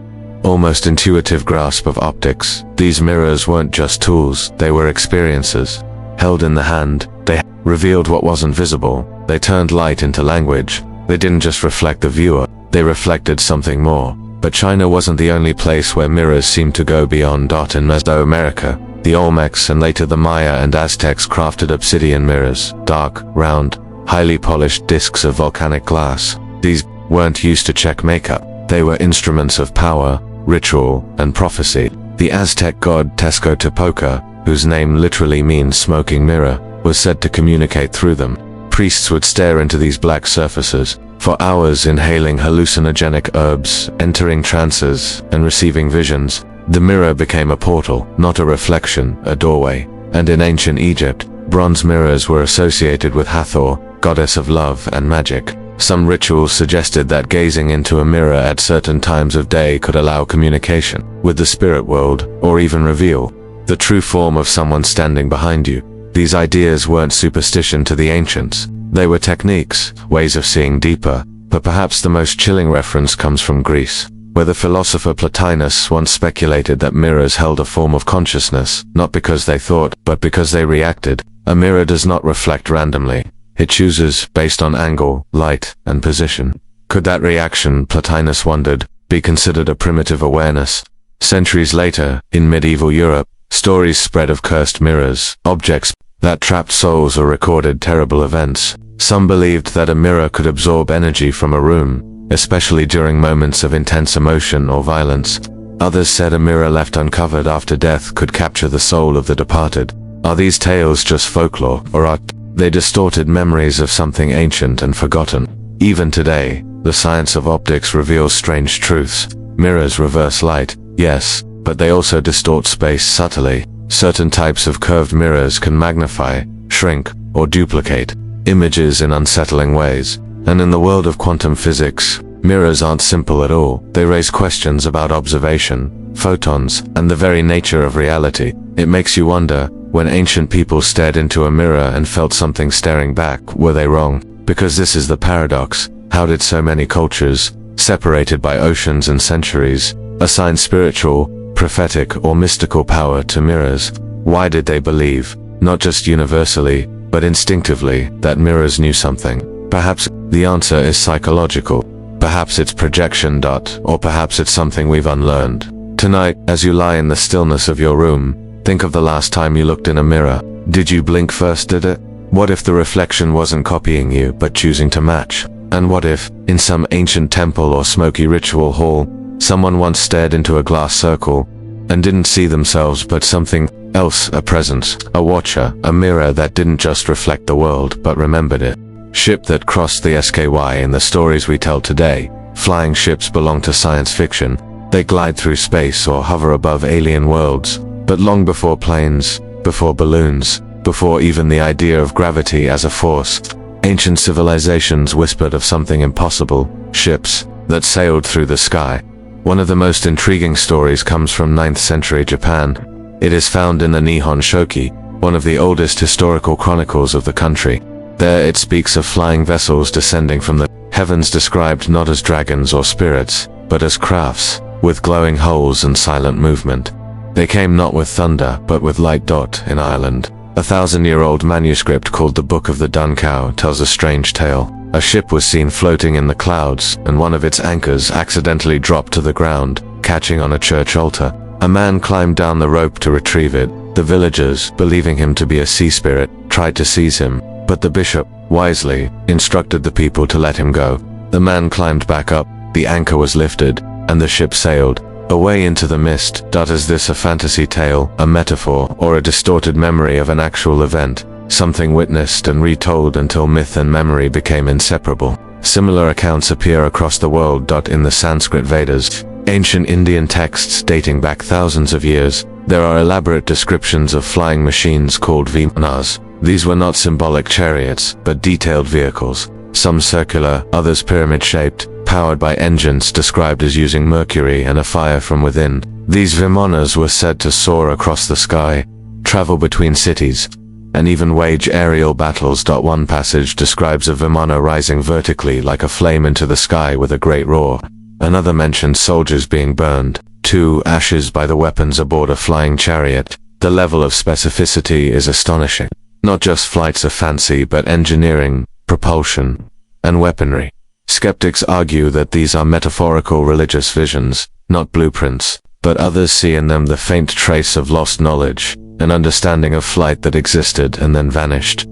almost intuitive grasp of optics. These mirrors weren't just tools, they were experiences. Held in the hand, they revealed what wasn't visible. They turned light into language. They didn't just reflect the viewer, they reflected something more. But China wasn't the only place where mirrors seemed to go beyond. In Mesoamerica, the Olmecs and later the Maya and Aztecs crafted obsidian mirrors, dark, round, highly polished discs of volcanic glass. These weren't used to check makeup. They were instruments of power, ritual, and prophecy. The Aztec god Tezcatlipoca, whose name literally means smoking mirror, was said to communicate through them. Priests would stare into these black surfaces for hours, inhaling hallucinogenic herbs, entering trances, and receiving visions. The mirror became a portal, not a reflection, a doorway. And in ancient Egypt, bronze mirrors were associated with Hathor, goddess of love and magic. Some rituals suggested that gazing into a mirror at certain times of day could allow communication with the spirit world, or even reveal the true form of someone standing behind you. These ideas weren't superstition to the ancients. They were techniques, ways of seeing deeper, but perhaps the most chilling reference comes from Greece, where the philosopher Plotinus once speculated that mirrors held a form of consciousness, not because they thought, but because they reacted. A mirror does not reflect randomly. It chooses based on angle, light, and position. Could that reaction, Plotinus wondered, be considered a primitive awareness? Centuries later, in medieval Europe, stories spread of cursed mirrors, objects that trapped souls or recorded terrible events. Some believed that a mirror could absorb energy from a room, especially during moments of intense emotion or violence. Others said a mirror left uncovered after death could capture the soul of the departed. Are these tales just folklore, or are they distorted memories of something ancient and forgotten? Even today, the science of optics reveals strange truths. Mirrors reverse light, yes, but they also distort space subtly. Certain types of curved mirrors can magnify, shrink, or duplicate images in unsettling ways. And in the world of quantum physics, mirrors aren't simple at all. They raise questions about observation, photons, and the very nature of reality. It makes you wonder, when ancient people stared into a mirror and felt something staring back, were they wrong? Because this is the paradox. How did so many cultures, separated by oceans and centuries, assign spiritual, prophetic, or mystical power to mirrors? Why did they believe, not just universally, but instinctively, that mirrors knew something? Perhaps the answer is psychological. Perhaps it's projection. Or perhaps it's something we've unlearned. Tonight, as you lie in the stillness of your room, think of the last time you looked in a mirror. Did you blink first, did it? What if the reflection wasn't copying you, but choosing to match? And what if, in some ancient temple or smoky ritual hall, someone once stared into a glass circle and didn't see themselves but something else, a presence, a watcher, a mirror that didn't just reflect the world but remembered it? Ship that crossed the SKY in the stories we tell today. Flying ships belong to science fiction. They glide through space or hover above alien worlds. But long before planes, before balloons, before even the idea of gravity as a force, ancient civilizations whispered of something impossible: ships that sailed through the sky. One of the most intriguing stories comes from 9th century Japan. It is found in the Nihon Shoki, one of the oldest historical chronicles of the country. There it speaks of flying vessels descending from the heavens, described not as dragons or spirits, but as crafts, with glowing hulls and silent movement. They came not with thunder, but with light. In Ireland, a 1,000-year-old manuscript called the Book of the Dun Cow tells a strange tale. A ship was seen floating in the clouds, and one of its anchors accidentally dropped to the ground, catching on a church altar. A man climbed down the rope to retrieve it. The villagers, believing him to be a sea spirit, tried to seize him, but the bishop, wisely, instructed the people to let him go. The man climbed back up, the anchor was lifted, and the ship sailed away into the mist. Is this a fantasy tale, a metaphor, or a distorted memory of an actual event? Something witnessed and retold until myth and memory became inseparable. Similar accounts appear across the world. In the Sanskrit Vedas, ancient Indian texts dating back thousands of years, there are elaborate descriptions of flying machines called vimanas. These were not symbolic chariots, but detailed vehicles, some circular, others pyramid-shaped, powered by engines described as using mercury and a fire from within. These vimanas were said to soar across the sky, travel between cities, and even wage aerial battles. One passage describes a vimana rising vertically like a flame into the sky with a great roar. Another mentions soldiers being burned to ashes by the weapons aboard a flying chariot. The level of specificity is astonishing. Not just flights of fancy, but engineering, propulsion, and weaponry. Skeptics argue that these are metaphorical religious visions, not blueprints, but others see in them the faint trace of lost knowledge, an understanding of flight that existed and then vanished.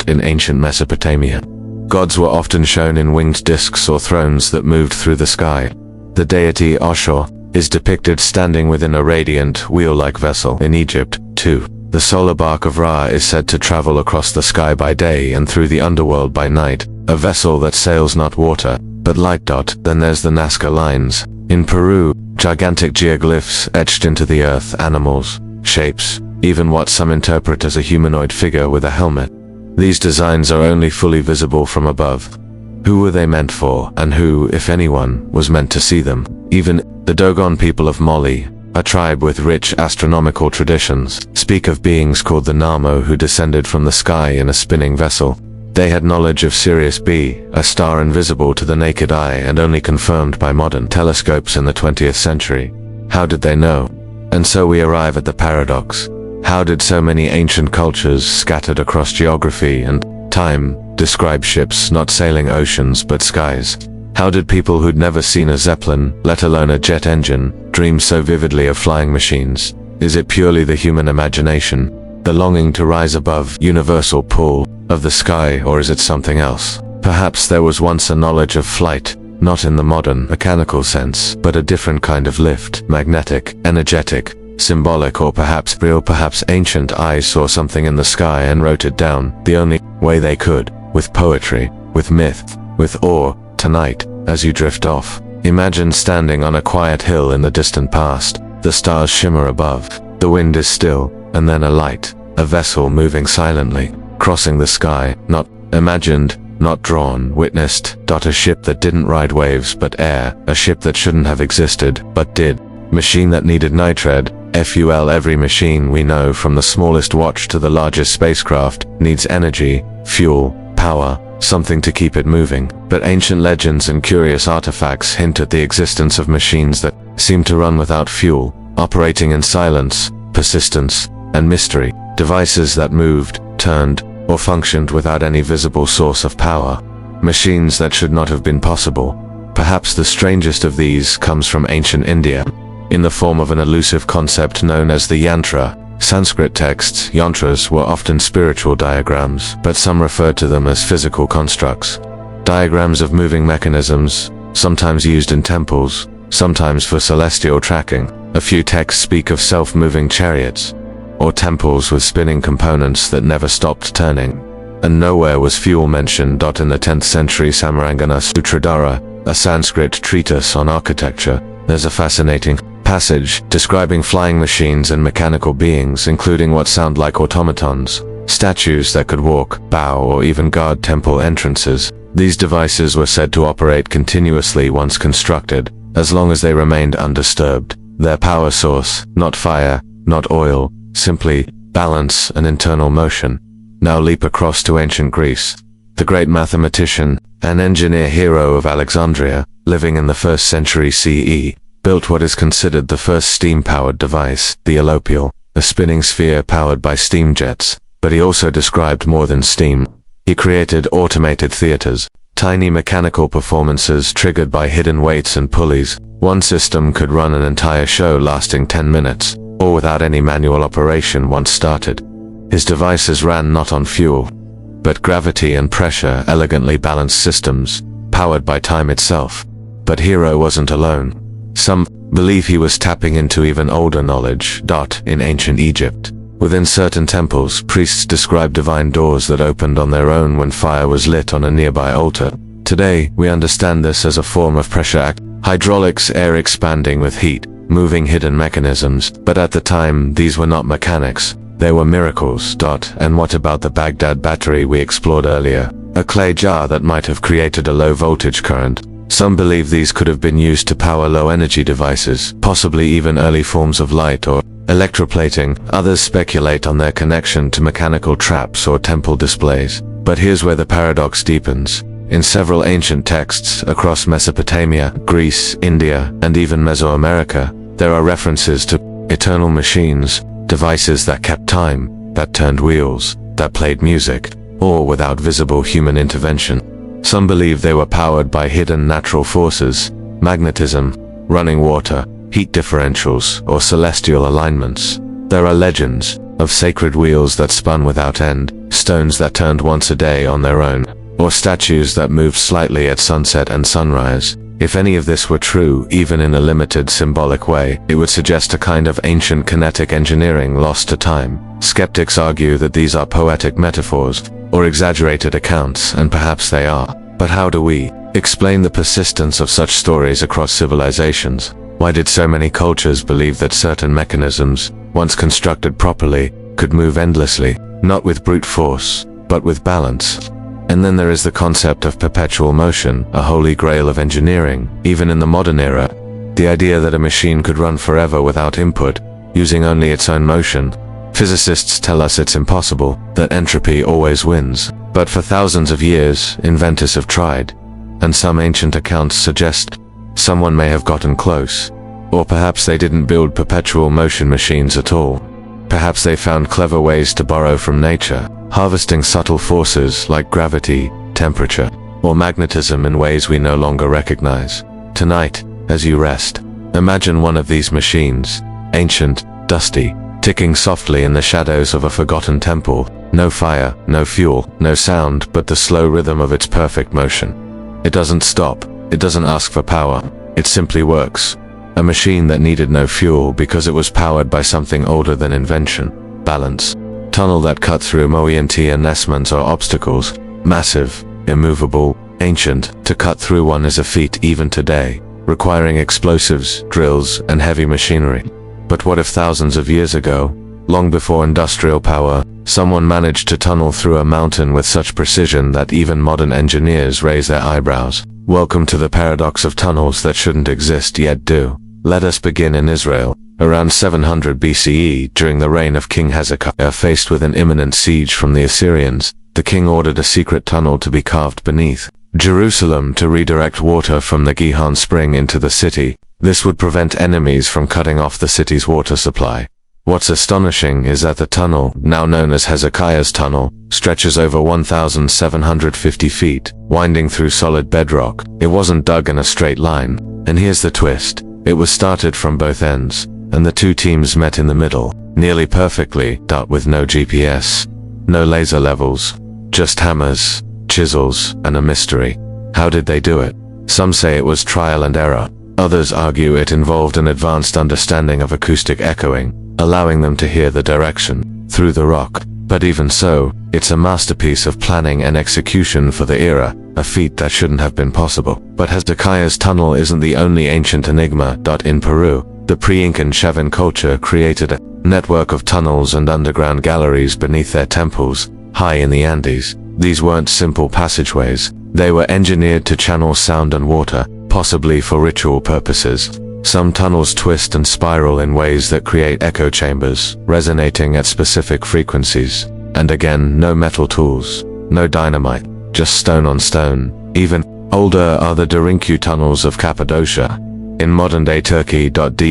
In ancient Mesopotamia, gods were often shown in winged discs or thrones that moved through the sky. The deity Ashur is depicted standing within a radiant, wheel-like vessel in Egypt, too. The solar bark of Ra is said to travel across the sky by day and through the underworld by night, a vessel that sails not water, but light. Then there's the Nazca lines. In Peru, gigantic geoglyphs etched into the earth, animals, shapes, even what some interpret as a humanoid figure with a helmet. These designs are only fully visible from above. Who were they meant for, and who, if anyone, was meant to see them? Even the Dogon people of Mali, a tribe with rich astronomical traditions, speak of beings called the Namo who descended from the sky in a spinning vessel. They had knowledge of Sirius B, a star invisible to the naked eye and only confirmed by modern telescopes in the 20th century. How did they know? And so we arrive at the paradox. How did so many ancient cultures scattered across geography and time describe ships not sailing oceans but skies? How did people who'd never seen a zeppelin, let alone a jet engine, dream so vividly of flying machines? Is it purely the human imagination, the longing to rise above universal pull of the sky, or is it something else? Perhaps there was once a knowledge of flight, not in the modern, mechanical sense, but a different kind of lift, magnetic, energetic, symbolic, or perhaps real. Perhaps ancient eyes saw something in the sky and wrote it down, the only way they could, with poetry, with myth, with awe. Tonight, as you drift off, imagine standing on a quiet hill in the distant past. The stars shimmer above, the wind is still, and then a light, a vessel moving silently, crossing the sky, not imagined, not drawn, witnessed. A ship that didn't ride waves but air, a ship that shouldn't have existed, but did. Machine that needed nitred, fuel. Every machine we know, from the smallest watch to the largest spacecraft, needs energy, fuel, power, something to keep it moving. But ancient legends and curious artifacts hint at the existence of machines that seem to run without fuel, operating in silence, persistence, and mystery. Devices that moved, turned, or functioned without any visible source of power. Machines that should not have been possible. Perhaps the strangest of these comes from ancient India, in the form of an elusive concept known as the yantra. Sanskrit texts, yantras, were often spiritual diagrams, but some referred to them as physical constructs. Diagrams of moving mechanisms, sometimes used in temples, sometimes for celestial tracking. A few texts speak of self-moving chariots, or temples with spinning components that never stopped turning. And nowhere was fuel mentioned. In the 10th century Samarangana Sutradhara, a Sanskrit treatise on architecture, there's a fascinating passage describing flying machines and mechanical beings, including what sound like automatons, statues that could walk, bow, or even guard temple entrances. These devices were said to operate continuously once constructed, as long as they remained undisturbed. Their power source, not fire, not oil, simply balance and internal motion. Now leap across to ancient Greece. The great mathematician and engineer Hero of Alexandria, living in the 1st century CE, built what is considered the first steam-powered device, the elopial, a spinning sphere powered by steam jets. But he also described more than steam. He created automated theaters, tiny mechanical performances triggered by hidden weights and pulleys. One system could run an entire show lasting 10 minutes, or without any manual operation once started. His devices ran not on fuel, but gravity and pressure, elegantly balanced systems, powered by time itself. But Hero wasn't alone. Some believe he was tapping into even older knowledge. In ancient Egypt, within certain temples, priests described divine doors that opened on their own when fire was lit on a nearby altar. Today, we understand this as a form of pressure hydraulics, air expanding with heat, moving hidden mechanisms. But at the time, these were not mechanics. They were miracles. And what about the Baghdad battery we explored earlier? A clay jar that might have created a low voltage current. Some believe these could have been used to power low-energy devices, possibly even early forms of light or electroplating. Others speculate on their connection to mechanical traps or temple displays. But here's where the paradox deepens. In several ancient texts across Mesopotamia, Greece, India, and even Mesoamerica, there are references to eternal machines, devices that kept time, that turned wheels, that played music, all without visible human intervention. Some believe they were powered by hidden natural forces, magnetism, running water, heat differentials, or celestial alignments. There are legends of sacred wheels that spun without end, stones that turned once a day on their own, or statues that moved slightly at sunset and sunrise. If any of this were true, even in a limited symbolic way, it would suggest a kind of ancient kinetic engineering lost to time. Skeptics argue that these are poetic metaphors, or exaggerated accounts, and perhaps they are. But how do we explain the persistence of such stories across civilizations? Why did so many cultures believe that certain mechanisms, once constructed properly, could move endlessly, not with brute force, but with balance? And then there is the concept of perpetual motion, a holy grail of engineering, even in the modern era. The idea that a machine could run forever without input, using only its own motion. Physicists tell us it's impossible, that entropy always wins. But for thousands of years, inventors have tried, and some ancient accounts suggest someone may have gotten close. Or perhaps they didn't build perpetual motion machines at all. Perhaps they found clever ways to borrow from nature, harvesting subtle forces like gravity, temperature, or magnetism in ways we no longer recognize. Tonight, as you rest, imagine one of these machines, ancient, dusty, ticking softly in the shadows of a forgotten temple. No fire, no fuel, no sound, but the slow rhythm of its perfect motion. It doesn't stop, it doesn't ask for power, it simply works. A machine that needed no fuel because it was powered by something older than invention. Balance. Tunnel that cut through moiety and nesmans or obstacles. Massive, immovable, ancient. To cut through one is a feat even today, requiring explosives, drills, and heavy machinery. But what if thousands of years ago, long before industrial power, someone managed to tunnel through a mountain with such precision that even modern engineers raise their eyebrows? Welcome to the paradox of tunnels that shouldn't exist yet do. Let us begin in Israel. Around 700 BCE, during the reign of King Hezekiah, faced with an imminent siege from the Assyrians, the king ordered a secret tunnel to be carved beneath Jerusalem to redirect water from the Gihon spring into the city. This would prevent enemies from cutting off the city's water supply. What's astonishing is that the tunnel, now known as Hezekiah's Tunnel, stretches over 1,750 feet, winding through solid bedrock. It wasn't dug in a straight line. And here's the twist. It was started from both ends, and the two teams met in the middle, nearly perfectly, with no GPS, no laser levels, just hammers, chisels, and a mystery. How did they do it? Some say it was trial and error. Others argue it involved an advanced understanding of acoustic echoing, allowing them to hear the direction through the rock. But even so, it's a masterpiece of planning and execution for the era, a feat that shouldn't have been possible. But Hezekiah's tunnel isn't the only ancient enigma. In Peru, the pre-Incan Chavin culture created a network of tunnels and underground galleries beneath their temples, high in the Andes. These weren't simple passageways. They were engineered to channel sound and water, possibly for ritual purposes. Some tunnels twist and spiral in ways that create echo chambers, resonating at specific frequencies. And again, no metal tools, no dynamite, just stone on stone. Even older are the Derinkuyu tunnels of Cappadocia, in modern-day Turkey. Derinkuyu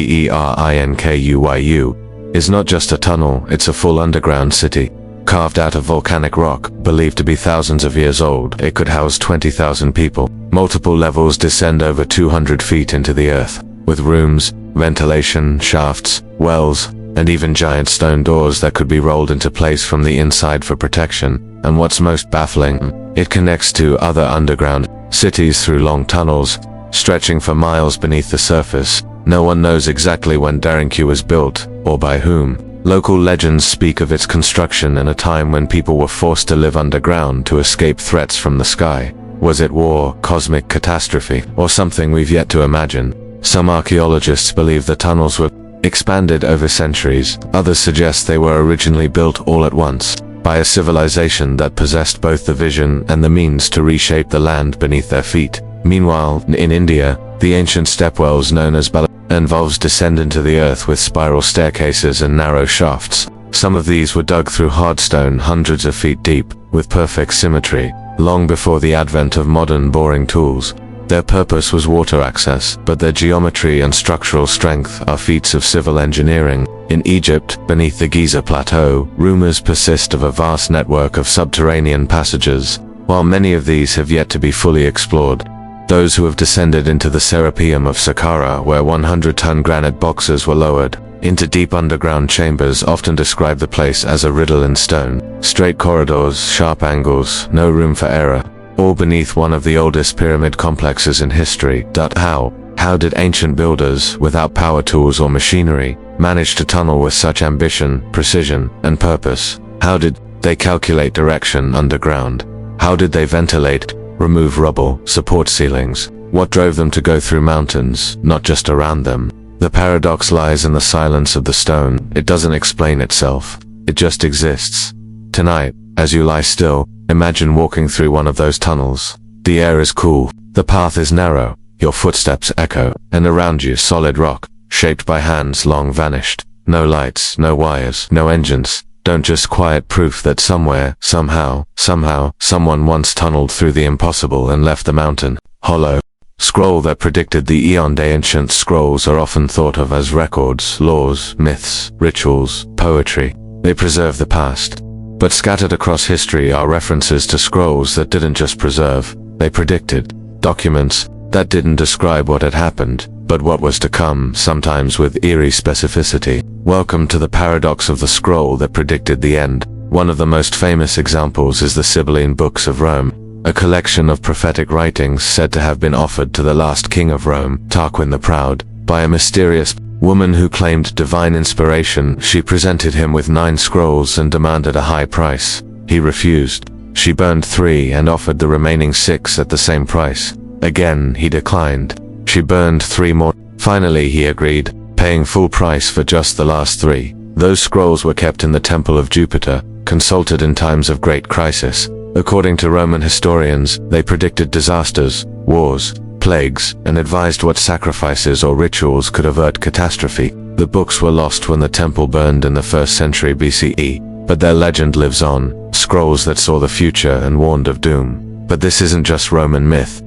is not just a tunnel, it's a full underground city. Carved out of volcanic rock, believed to be thousands of years old, it could house 20,000 people. Multiple levels descend over 200 feet into the earth, with rooms, ventilation, shafts, wells, and even giant stone doors that could be rolled into place from the inside for protection. And what's most baffling, it connects to other underground cities through long tunnels, stretching for miles beneath the surface. No one knows exactly when Derinkuyu was built, or by whom. Local legends speak of its construction in a time when people were forced to live underground to escape threats from the sky. Was it war, cosmic catastrophe, or something we've yet to imagine? Some archaeologists believe the tunnels were expanded over centuries. Others suggest they were originally built all at once, by a civilization that possessed both the vision and the means to reshape the land beneath their feet. Meanwhile, in India, the ancient stepwells known as involves descend into the earth with spiral staircases and narrow shafts. Some of these were dug through hard stone hundreds of feet deep, with perfect symmetry, long before the advent of modern boring tools. Their purpose was water access, but their geometry and structural strength are feats of civil engineering. In Egypt, beneath the Giza Plateau, rumors persist of a vast network of subterranean passages. While many of these have yet to be fully explored, those who have descended into the Serapeum of Saqqara, where 100-ton granite boxes were lowered into deep underground chambers, often describe the place as a riddle in stone. Straight corridors, sharp angles, no room for error, all beneath one of the oldest pyramid complexes in history. How did ancient builders, without power tools or machinery, manage to tunnel with such ambition, precision, and purpose? How did they calculate direction underground? How did they ventilate, remove rubble, support ceilings? What drove them to go through mountains, not just around them? The paradox lies in the silence of the stone. It doesn't explain itself. It just exists. Tonight, as you lie still, imagine walking through one of those tunnels. The air is cool. The path is narrow. Your footsteps echo, and around you solid rock, shaped by hands long vanished. No lights, no wires, no engines. don't just quiet proof that somewhere, somehow, someone once tunneled through the impossible and left the mountain hollow. Scroll that predicted the eon. The ancient scrolls are often thought of as records, laws, myths, rituals, poetry. They preserve the past. But scattered across history are references to scrolls that didn't just preserve, they predicted. Documents that didn't describe what had happened, but what was to come, sometimes with eerie specificity. Welcome to the paradox of the scroll that predicted the end. One of the most famous examples is the Sibylline Books of Rome, a collection of prophetic writings said to have been offered to the last king of Rome, Tarquin the Proud, by a mysterious woman who claimed divine inspiration. She presented him with 9 scrolls and demanded a high price. He refused. She burned 3 and offered the remaining 6 at the same price. Again, he declined. She burned 3 more. Finally, he agreed, paying full price for just the last 3. Those scrolls were kept in the Temple of Jupiter, consulted in times of great crisis. According to Roman historians, they predicted disasters, wars, plagues, and advised what sacrifices or rituals could avert catastrophe. The books were lost when the temple burned in the 1st century BCE, but their legend lives on, scrolls that saw the future and warned of doom. But this isn't just Roman myth.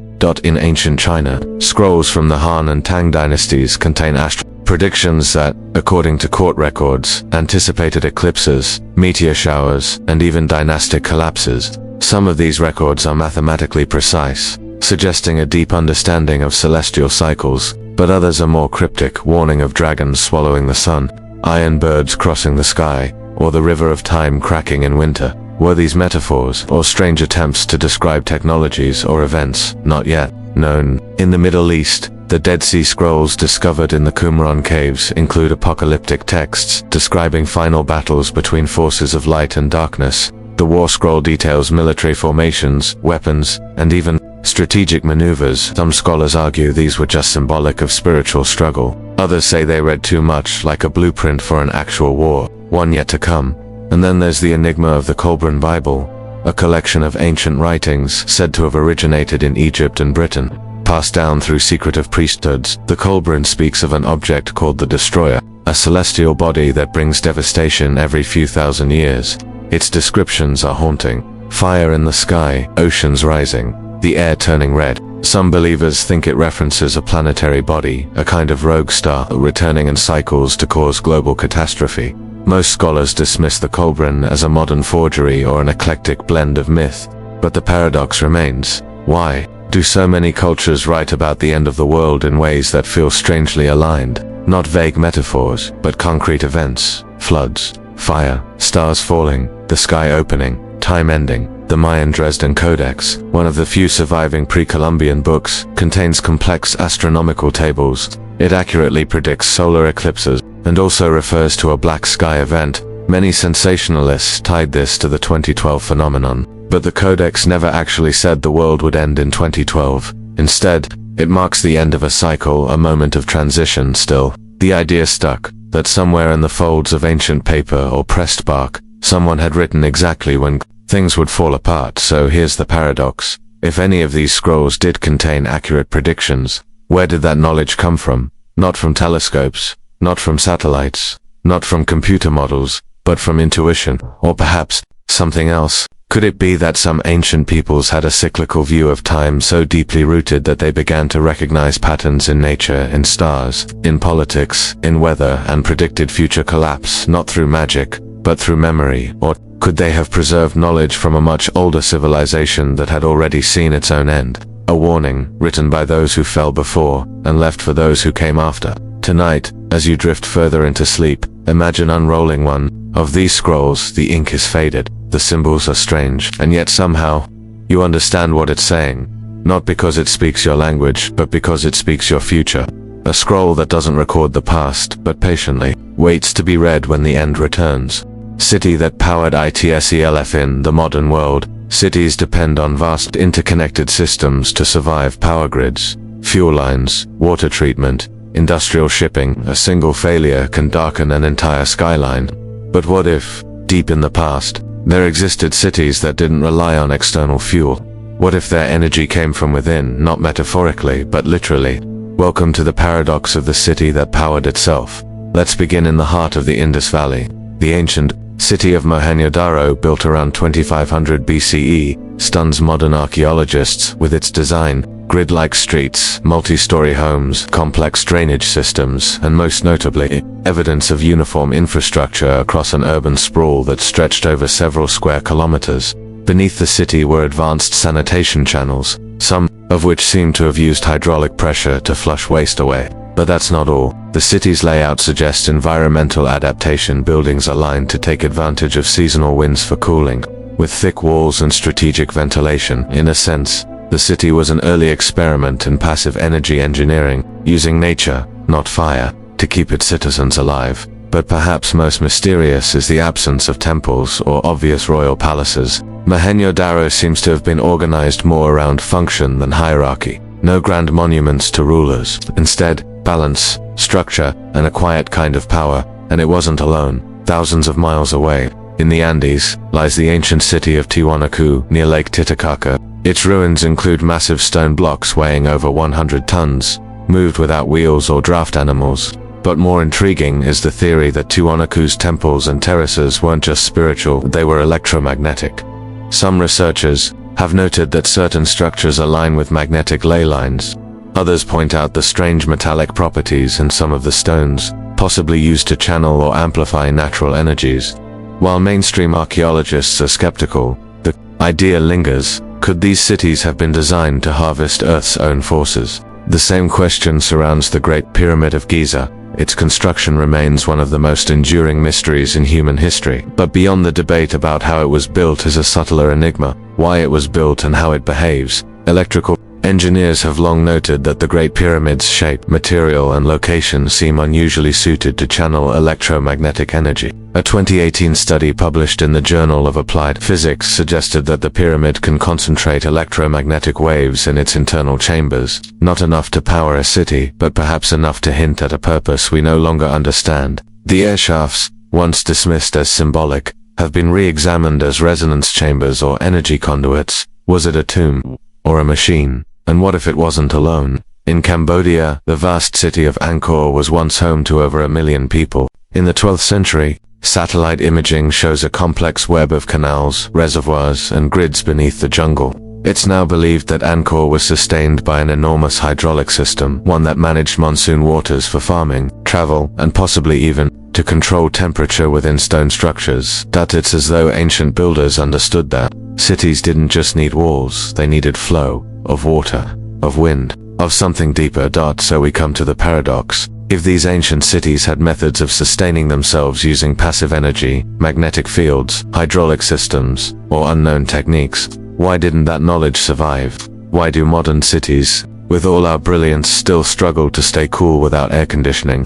In ancient China, scrolls from the Han and Tang dynasties contain predictions that, according to court records, anticipated eclipses, meteor showers, and even dynastic collapses. Some of these records are mathematically precise, suggesting a deep understanding of celestial cycles, but others are more cryptic, warning of dragons swallowing the sun, iron birds crossing the sky, or the river of time cracking in winter. Were these metaphors, or strange attempts to describe technologies or events not yet known? In the Middle East, the Dead Sea Scrolls discovered in the Qumran caves include apocalyptic texts describing final battles between forces of light and darkness. The War Scroll details military formations, weapons, and even strategic maneuvers. Some scholars argue these were just symbolic of spiritual struggle. Others say they read too much, like a blueprint for an actual war, one yet to come. And then there's the enigma of the Qumran Bible, a collection of ancient writings said to have originated in Egypt and Britain, passed down through secretive priesthoods. The Qumran speaks of an object called the Destroyer, a celestial body that brings devastation every few thousand years. Its descriptions are haunting. Fire in the sky, oceans rising, the air turning red. Some believers think it references a planetary body, a kind of rogue star returning in cycles to cause global catastrophe. Most scholars dismiss the Qumran as a modern forgery or an eclectic blend of myth. But the paradox remains. Why do so many cultures write about the end of the world in ways that feel strangely aligned? Not vague metaphors, but concrete events. Floods, fire, stars falling, the sky opening, time ending. The Mayan Dresden Codex, one of the few surviving pre-Columbian books, contains complex astronomical tables. It accurately predicts solar eclipses and also refers to a black sky event. Many sensationalists tied this to the 2012 phenomenon, but the Codex never actually said the world would end in 2012. Instead, it marks the end of a cycle, a moment of transition. Still, the idea stuck, that somewhere in the folds of ancient paper or pressed bark, someone had written exactly when things would fall apart. So here's the paradox. If any of these scrolls did contain accurate predictions, where did that knowledge come from? Not from telescopes, not from satellites, not from computer models, but from intuition, or perhaps something else. Could it be that some ancient peoples had a cyclical view of time so deeply rooted that they began to recognize patterns in nature, in stars, in politics, in weather, and predicted future collapse, not through magic, but through memory? Or could they have preserved knowledge from a much older civilization that had already seen its own end? A warning, written by those who fell before, and left for those who came after. Tonight, as you drift further into sleep, imagine unrolling one of these scrolls. The ink is faded, the symbols are strange, and yet somehow, you understand what it's saying. Not because it speaks your language, but because it speaks your future. A scroll that doesn't record the past, but patiently waits to be read when the end returns. City that powered ITSELF. In the modern world, cities depend on vast interconnected systems to survive. Power grids, fuel lines, water treatment, industrial shipping. A single failure can darken an entire skyline. But what if, deep in the past, there existed cities that didn't rely on external fuel? What if their energy came from within, not metaphorically, but literally? Welcome to the paradox of the city that powered itself. Let's begin in the heart of the Indus Valley. The ancient city of Mohenjo-Daro, built around 2500 BCE, stuns modern archaeologists with its design, grid-like streets, multi-story homes, complex drainage systems, and most notably, evidence of uniform infrastructure across an urban sprawl that stretched over several square kilometers. Beneath the city were advanced sanitation channels, some of which seem to have used hydraulic pressure to flush waste away. But that's not all. The city's layout suggests environmental adaptation, buildings aligned to take advantage of seasonal winds for cooling, with thick walls and strategic ventilation. In a sense, the city was an early experiment in passive energy engineering, using nature, not fire, to keep its citizens alive. But perhaps most mysterious is the absence of temples or obvious royal palaces. Mohenjo-Daro seems to have been organized more around function than hierarchy. No grand monuments to rulers. Instead, balance, structure, and a quiet kind of power. And it wasn't alone. Thousands of miles away, in the Andes, lies the ancient city of Tiwanaku, near Lake Titicaca. Its ruins include massive stone blocks weighing over 100 tons, moved without wheels or draft animals. But more intriguing is the theory that Tiwanaku's temples and terraces weren't just spiritual, they were electromagnetic. Some researchers have noted that certain structures align with magnetic ley lines. Others point out the strange metallic properties in some of the stones, possibly used to channel or amplify natural energies. While mainstream archaeologists are skeptical, the idea lingers: could these cities have been designed to harvest Earth's own forces? The same question surrounds the Great Pyramid of Giza. Its construction remains one of the most enduring mysteries in human history. But beyond the debate about how it was built is a subtler enigma: why it was built and how it behaves. Electrical engineers have long noted that the Great Pyramid's shape, material, and location seem unusually suited to channel electromagnetic energy. A 2018 study published in the Journal of Applied Physics suggested that the pyramid can concentrate electromagnetic waves in its internal chambers, not enough to power a city, but perhaps enough to hint at a purpose we no longer understand. The air shafts, once dismissed as symbolic, have been re-examined as resonance chambers or energy conduits. Was it a tomb? Or a machine? And what if it wasn't alone? In Cambodia, the vast city of Angkor was once home to over 1 million people. In the 12th century, satellite imaging shows a complex web of canals, reservoirs, and grids beneath the jungle. It's now believed that Angkor was sustained by an enormous hydraulic system, one that managed monsoon waters for farming, travel, and possibly even to control temperature within stone structures. It's as though ancient builders understood that cities didn't just need walls, they needed flow of water, of wind, of something deeper. So we come to the paradox. If these ancient cities had methods of sustaining themselves using passive energy, magnetic fields, hydraulic systems, or unknown techniques, why didn't that knowledge survive? Why do modern cities, with all our brilliance, still struggle to stay cool without air conditioning,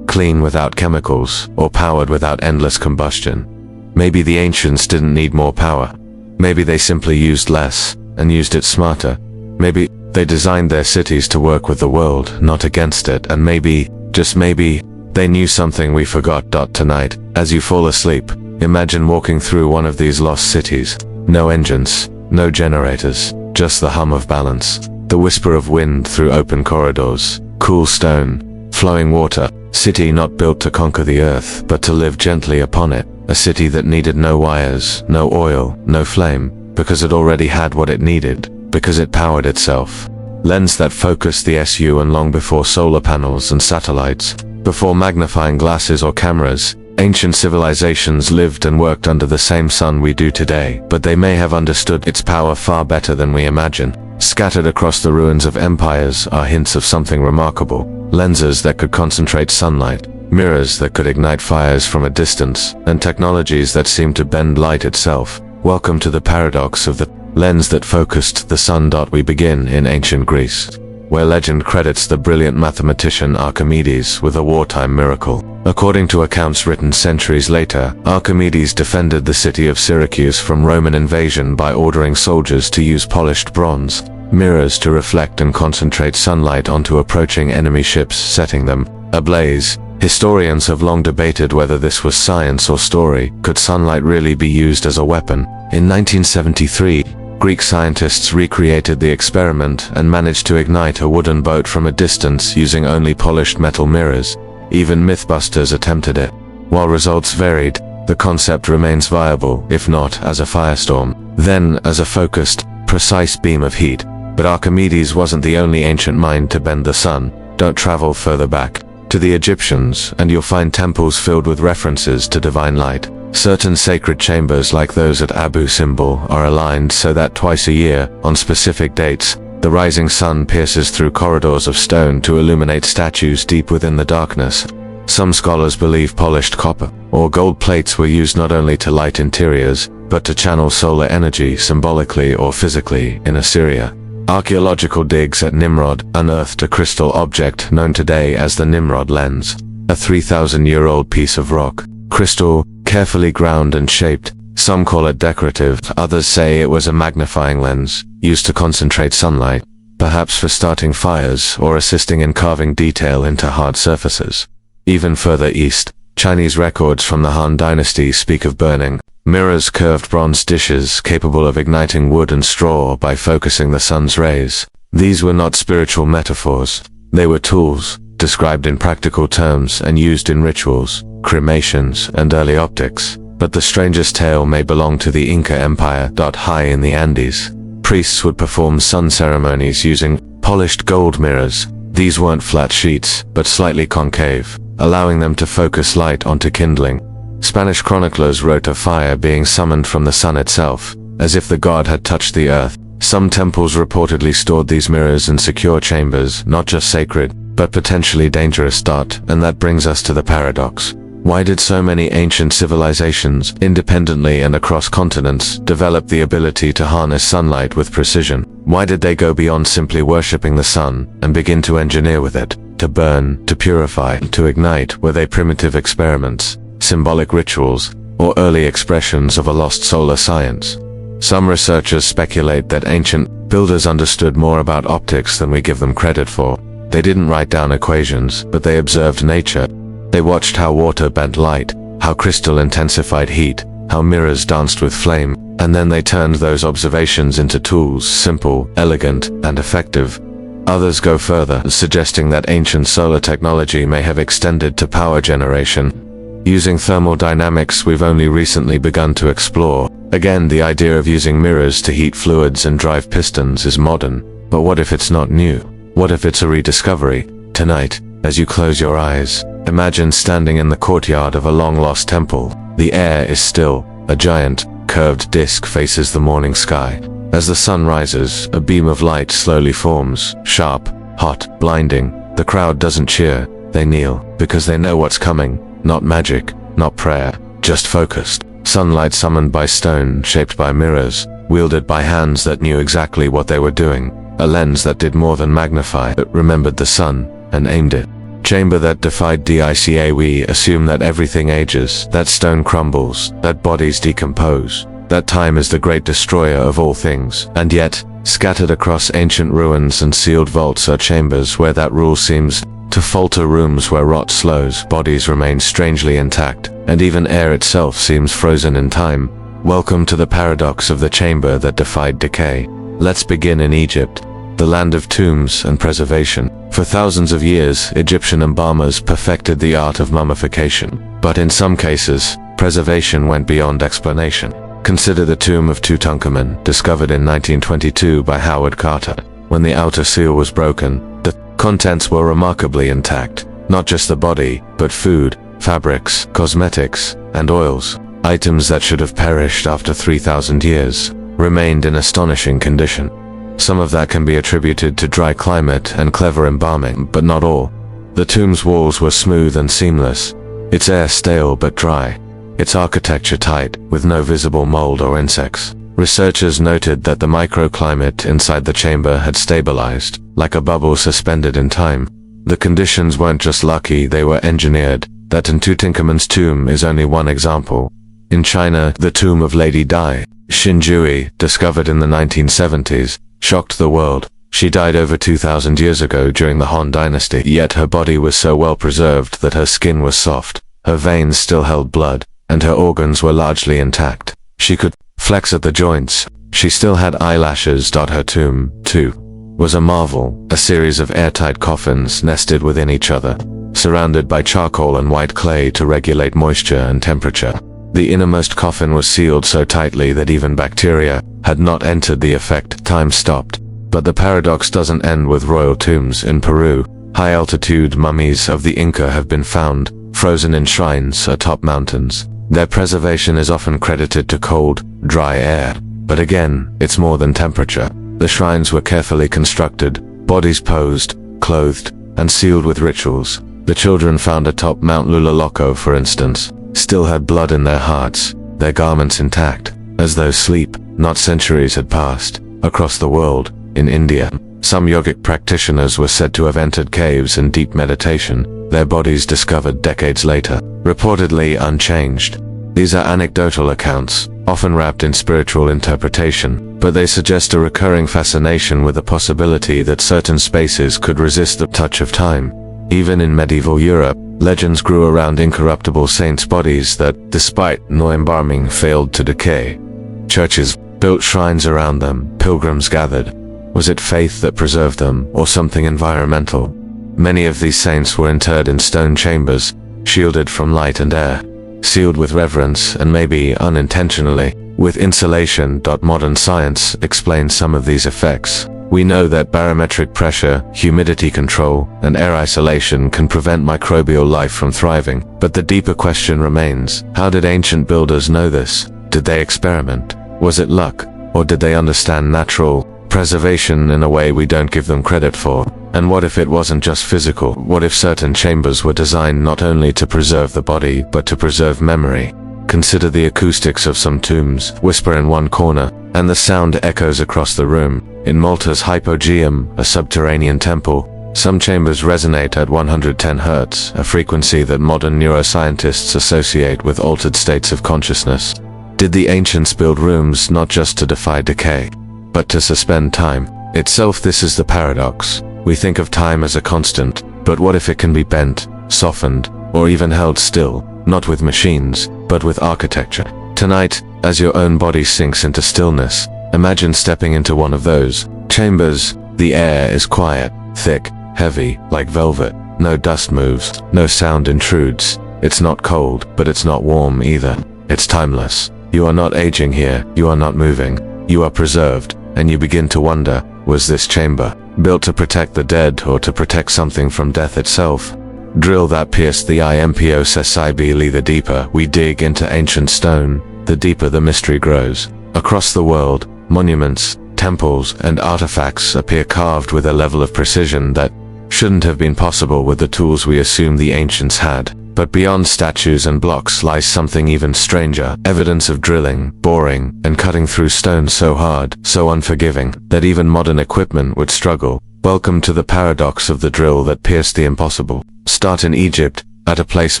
clean without chemicals, or powered without endless combustion? Maybe the ancients didn't need more power. Maybe they simply used less, and used it smarter. Maybe they designed their cities to work with the world, not against it, and maybe, just maybe, they knew something we forgot. Tonight, as you fall asleep, imagine walking through one of these lost cities. No engines, no generators, just the hum of balance, the whisper of wind through open corridors, cool stone, flowing water. City not built to conquer the earth, but to live gently upon it. A city that needed no wires, no oil, no flame, because it already had what it needed, because it powered itself. Lens that focused the SU, and long before solar panels and satellites, before magnifying glasses or cameras, ancient civilizations lived and worked under the same sun we do today, but they may have understood its power far better than we imagine. Scattered across the ruins of empires are hints of something remarkable: lenses that could concentrate sunlight, mirrors that could ignite fires from a distance, and technologies that seem to bend light itself. Welcome to the paradox of the lens that focused the sun. We begin in ancient Greece, where legend credits the brilliant mathematician Archimedes with a wartime miracle. According to accounts written centuries later, Archimedes defended the city of Syracuse from Roman invasion by ordering soldiers to use polished bronze mirrors to reflect and concentrate sunlight onto approaching enemy ships, setting them ablaze. Historians have long debated whether this was science or story. Could sunlight really be used as a weapon? In 1973, Greek scientists recreated the experiment and managed to ignite a wooden boat from a distance using only polished metal mirrors. Even Mythbusters attempted it. While results varied, the concept remains viable, if not as a firestorm, then as a focused, precise beam of heat. But Archimedes wasn't the only ancient mind to bend the sun. Don't travel further back to the Egyptians, and you'll find temples filled with references to divine light. Certain sacred chambers like those at Abu Simbel are aligned so that twice a year, on specific dates, the rising sun pierces through corridors of stone to illuminate statues deep within the darkness. Some scholars believe polished copper or gold plates were used not only to light interiors, but to channel solar energy symbolically or physically in Assyria. Archaeological digs at Nimrod unearthed a crystal object known today as the Nimrod lens, a 3,000-year-old piece of rock crystal, carefully ground and shaped. Some call it decorative, others say it was a magnifying lens, used to concentrate sunlight, perhaps for starting fires or assisting in carving detail into hard surfaces. Even further east, Chinese records from the Han Dynasty speak of burning mirrors, curved bronze dishes capable of igniting wood and straw by focusing the sun's rays. These were not spiritual metaphors, they were tools, described in practical terms and used in rituals, cremations, and early optics. But the strangest tale may belong to the Inca Empire. High in the Andes, priests would perform sun ceremonies using polished gold mirrors. These weren't flat sheets, but slightly concave, allowing them to focus light onto kindling. Spanish chroniclers wrote of fire being summoned from the sun itself, as if the god had touched the earth. Some temples reportedly stored these mirrors in secure chambers, not just sacred, but potentially dangerous. And that brings us to the paradox. Why did so many ancient civilizations, independently and across continents, develop the ability to harness sunlight with precision? Why did they go beyond simply worshipping the sun and begin to engineer with it? To burn, to purify, to ignite? Were they primitive experiments, symbolic rituals, or early expressions of a lost solar science? Some researchers speculate that ancient builders understood more about optics than we give them credit for. They didn't write down equations, but they observed nature. They watched how water bent light, how crystal intensified heat, how mirrors danced with flame, and then they turned those observations into tools, simple, elegant, and effective. Others go further, suggesting that ancient solar technology may have extended to power generation. Using thermal dynamics we've only recently begun to explore. Again, the idea of using mirrors to heat fluids and drive pistons is modern, but what if it's not new? What if it's a rediscovery? Tonight, as you close your eyes, imagine standing in the courtyard of a long-lost temple. The air is still. A giant, curved disk faces the morning sky. As the sun rises, a beam of light slowly forms, sharp, hot, blinding. The crowd doesn't cheer, they kneel, because they know what's coming. Not magic, not prayer, just focused. Sunlight summoned by stone, shaped by mirrors, wielded by hands that knew exactly what they were doing. A lens that did more than magnify, it remembered the sun, and aimed it. Chamber that defied Decay. We assume that everything ages, that stone crumbles, that bodies decompose, that time is the great destroyer of all things. And yet, scattered across ancient ruins and sealed vaults are chambers where that rule seems to falter, rooms where rot slows, bodies remain strangely intact, and even air itself seems frozen in time. Welcome to the paradox of the chamber that defied decay. Let's begin in Egypt, the land of tombs and preservation. For thousands of years, Egyptian embalmers perfected the art of mummification. But in some cases, preservation went beyond explanation. Consider the tomb of Tutankhamun, discovered in 1922 by Howard Carter. When the outer seal was broken, the contents were remarkably intact. Not just the body, but food, fabrics, cosmetics, and oils. Items that should have perished after 3,000 years remained in astonishing condition. Some of that can be attributed to dry climate and clever embalming, but not all. The tomb's walls were smooth and seamless, its air stale but dry, its architecture tight, with no visible mold or insects. Researchers noted that the microclimate inside the chamber had stabilized, like a bubble suspended in time. The conditions weren't just lucky, they were engineered. That in Tutankhamun's tomb is only one example. In China, the tomb of Lady Di, Xinjui, discovered in the 1970s, shocked the world. She died over 2,000 years ago during the Han Dynasty, yet her body was so well preserved that her skin was soft, her veins still held blood, and her organs were largely intact. She could flex at the joints. She still had eyelashes. Her tomb, too, was a marvel, a series of airtight coffins nested within each other, surrounded by charcoal and white clay to regulate moisture and temperature. The innermost coffin was sealed so tightly that even bacteria had not entered the effect. Time stopped. But the paradox doesn't end with royal tombs in Peru. High-altitude mummies of the Inca have been found, frozen in shrines atop mountains. Their preservation is often credited to cold, dry air. But again, it's more than temperature. The shrines were carefully constructed, bodies posed, clothed, and sealed with rituals. The children found atop Mount Lulaloco, for instance, still had blood in their hearts, their garments intact, as though sleep, not centuries, had passed. Across the world, in India, some yogic practitioners were said to have entered caves in deep meditation, their bodies discovered decades later, reportedly unchanged. These are anecdotal accounts, often wrapped in spiritual interpretation, but they suggest a recurring fascination with the possibility that certain spaces could resist the touch of time. Even in medieval Europe, legends grew around incorruptible saints' bodies that, despite no embalming, failed to decay. Churches built shrines around them, pilgrims gathered. Was it faith that preserved them, or something environmental? Many of these saints were interred in stone chambers, shielded from light and air, sealed with reverence and maybe unintentionally with insulation. Modern science explains some of these effects. We know that barometric pressure, humidity control, and air isolation can prevent microbial life from thriving. But the deeper question remains, how did ancient builders know this? Did they experiment? Was it luck? Or did they understand natural preservation in a way we don't give them credit for? And what if it wasn't just physical? What if certain chambers were designed not only to preserve the body, but to preserve memory? Consider the acoustics of some tombs. Whisper in one corner, and the sound echoes across the room. In Malta's Hypogeum, a subterranean temple, some chambers resonate at 110 Hz, a frequency that modern neuroscientists associate with altered states of consciousness. Did the ancients build rooms not just to defy decay, but to suspend time itself? This is the paradox. We think of time as a constant, but what if it can be bent, softened, or even held still, not with machines, but with architecture? Tonight, as your own body sinks into stillness, imagine stepping into one of those chambers. The air is quiet, thick, heavy, like velvet. No dust moves, no sound intrudes. It's not cold, but it's not warm either. It's timeless. You are not aging here, you are not moving. You are preserved, and you begin to wonder, was this chamber built to protect the dead or to protect something from death itself? Drill that pierced the impocessibly. The deeper we dig into ancient stone, the deeper the mystery grows. Across the world, monuments, temples, and artifacts appear carved with a level of precision that shouldn't have been possible with the tools we assume the ancients had. But beyond statues and blocks lies something even stranger, evidence of drilling, boring, and cutting through stone so hard, so unforgiving, that even modern equipment would struggle. Welcome to the paradox of the drill that pierced the impossible. Start in Egypt, at a place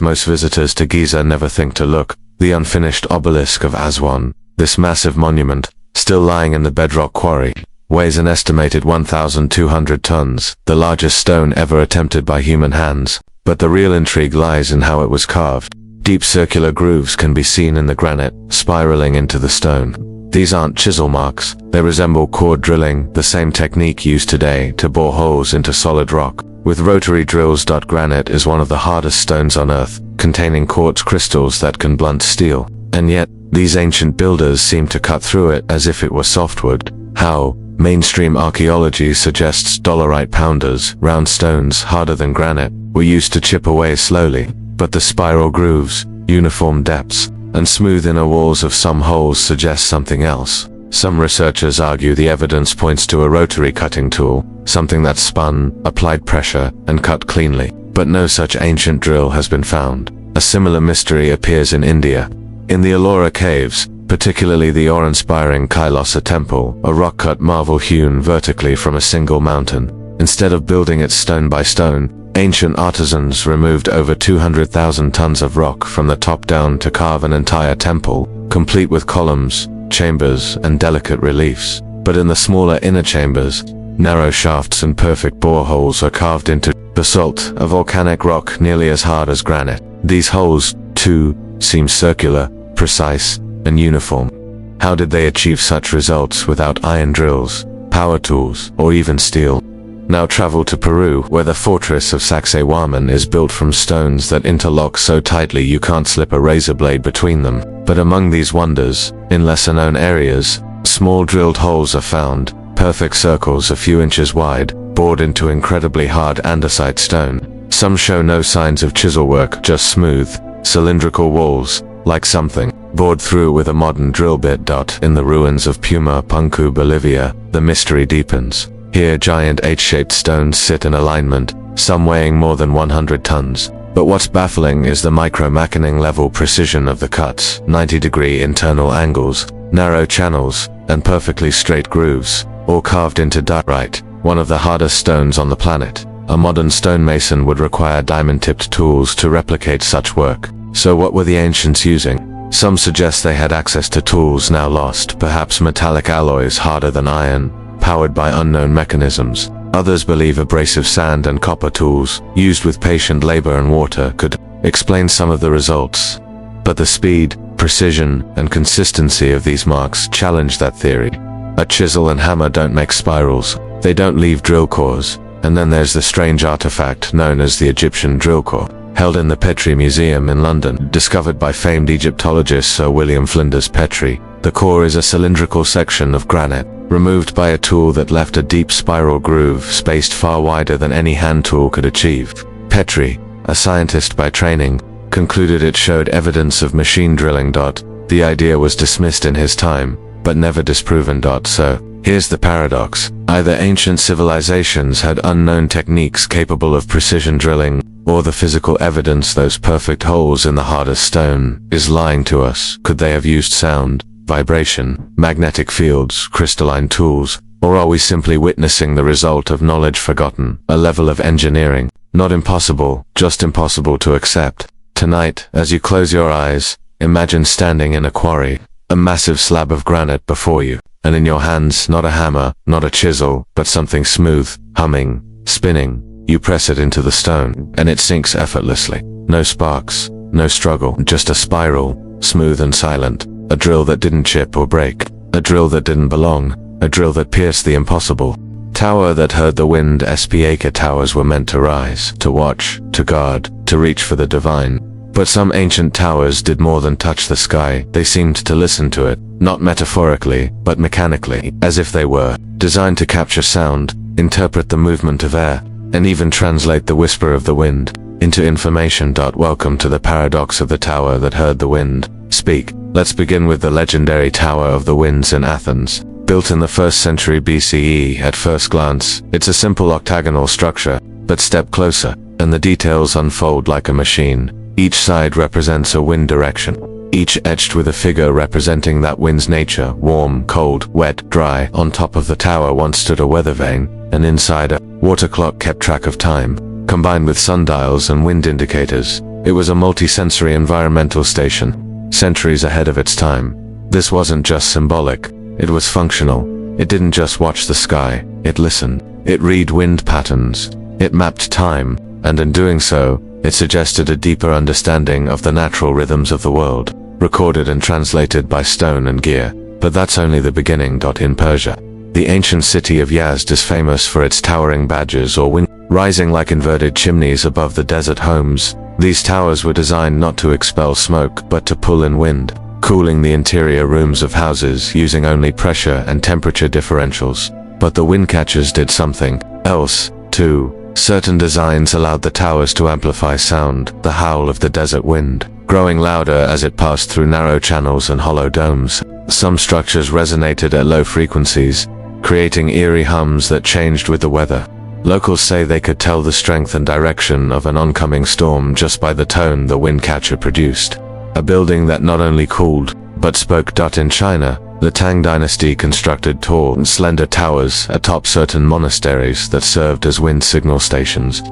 most visitors to Giza never think to look, the unfinished obelisk of Aswan. This massive monument, still lying in the bedrock quarry, weighs an estimated 1,200 tons, the largest stone ever attempted by human hands. But the real intrigue lies in how it was carved. Deep circular grooves can be seen in the granite, spiraling into the stone. These aren't chisel marks, they resemble core drilling, the same technique used today to bore holes into solid rock. With rotary drills. Granite is one of the hardest stones on Earth, containing quartz crystals that can blunt steel. And yet, these ancient builders seem to cut through it as if it were softwood. How? Mainstream archaeology suggests dolerite pounders, round stones harder than granite, were used to chip away slowly, but the spiral grooves, uniform depths, and smooth inner walls of some holes suggest something else. Some researchers argue the evidence points to a rotary cutting tool, something that spun, applied pressure, and cut cleanly, but no such ancient drill has been found. A similar mystery appears in India. In the Ellora caves, particularly the awe-inspiring Kailasa temple, a rock-cut marvel hewn vertically from a single mountain. Instead of building it stone by stone, ancient artisans removed over 200,000 tons of rock from the top down to carve an entire temple, complete with columns, chambers, and delicate reliefs. But in the smaller inner chambers, narrow shafts and perfect boreholes are carved into basalt, a volcanic rock nearly as hard as granite. These holes, too, seem circular, precise, and uniform. How did they achieve such results without iron drills, power tools, or even steel? Now travel to Peru, where the fortress of Sacsayhuaman is built from stones that interlock so tightly you can't slip a razor blade between them. But among these wonders, in lesser-known areas, small drilled holes are found, perfect circles a few inches wide, bored into incredibly hard andesite stone. Some show no signs of chisel work, just smooth, cylindrical walls, like something bored through with a modern drill bit. In the ruins of Puma Punku, Bolivia, the mystery deepens. Here giant H-shaped stones sit in alignment, some weighing more than 100 tons. But what's baffling is the micro-machining level precision of the cuts, 90-degree internal angles, narrow channels, and perfectly straight grooves, all carved into diorite, one of the hardest stones on the planet. A modern stonemason would require diamond-tipped tools to replicate such work. So what were the ancients using? Some suggest they had access to tools now lost, perhaps metallic alloys harder than iron, powered by unknown mechanisms. Others believe abrasive sand and copper tools, used with patient labor and water, could explain some of the results. But the speed, precision, and consistency of these marks challenge that theory. A chisel and hammer don't make spirals, they don't leave drill cores. And then there's the strange artifact known as the Egyptian drill core, held in the Petrie Museum in London, discovered by famed Egyptologist Sir William Flinders Petrie. The core is a cylindrical section of granite, removed by a tool that left a deep spiral groove spaced far wider than any hand tool could achieve. Petrie, a scientist by training, concluded it showed evidence of machine drilling. The idea was dismissed in his time, but never disproven. So, here's the paradox. Either ancient civilizations had unknown techniques capable of precision drilling, or the physical evidence, those perfect holes in the hardest stone, is lying to us. Could they have used sound, vibration, magnetic fields, crystalline tools, or are we simply witnessing the result of knowledge forgotten, a level of engineering, not impossible, just impossible to accept? Tonight, as you close your eyes, imagine standing in a quarry, a massive slab of granite before you, and in your hands, not a hammer, not a chisel, but something smooth, humming, spinning. You press it into the stone, and it sinks effortlessly. No sparks, no struggle, just a spiral, smooth and silent. A drill that didn't chip or break. A drill that didn't belong. A drill that pierced the impossible. Tower that heard the wind. Acre towers were meant to rise, to watch, to guard, to reach for the divine. But some ancient towers did more than touch the sky. They seemed to listen to it, not metaphorically, but mechanically, as if they were designed to capture sound, interpret the movement of air, and even translate the whisper of the wind into information. Welcome to the paradox of the tower that heard the wind speak. Let's begin with the legendary Tower of the Winds in Athens. Built in the 1st century BCE, at first glance, it's a simple octagonal structure, but step closer, and the details unfold like a machine. Each side represents a wind direction, each etched with a figure representing that wind's nature: warm, cold, wet, dry. On top of the tower once stood a weather vane, and inside a water clock kept track of time, combined with sundials and wind indicators. It was a multi-sensory environmental station, centuries ahead of its time. This wasn't just symbolic, it was functional. It didn't just watch the sky, it listened. It read wind patterns, it mapped time, and in doing so, it suggested a deeper understanding of the natural rhythms of the world, recorded and translated by stone and gear. But that's only the beginning. In Persia, the ancient city of Yazd is famous for its towering badges or wind, rising like inverted chimneys above the desert homes. These towers were designed not to expel smoke, but to pull in wind, cooling the interior rooms of houses using only pressure and temperature differentials. But the wind catchers did something else, too. Certain designs allowed the towers to amplify sound, the howl of the desert wind, growing louder as it passed through narrow channels and hollow domes. Some structures resonated at low frequencies, creating eerie hums that changed with the weather. Locals say they could tell the strength and direction of an oncoming storm just by the tone the wind catcher produced. A building that not only cooled, but spoke. In China, the Tang dynasty constructed tall and slender towers atop certain monasteries that served as wind signal stations.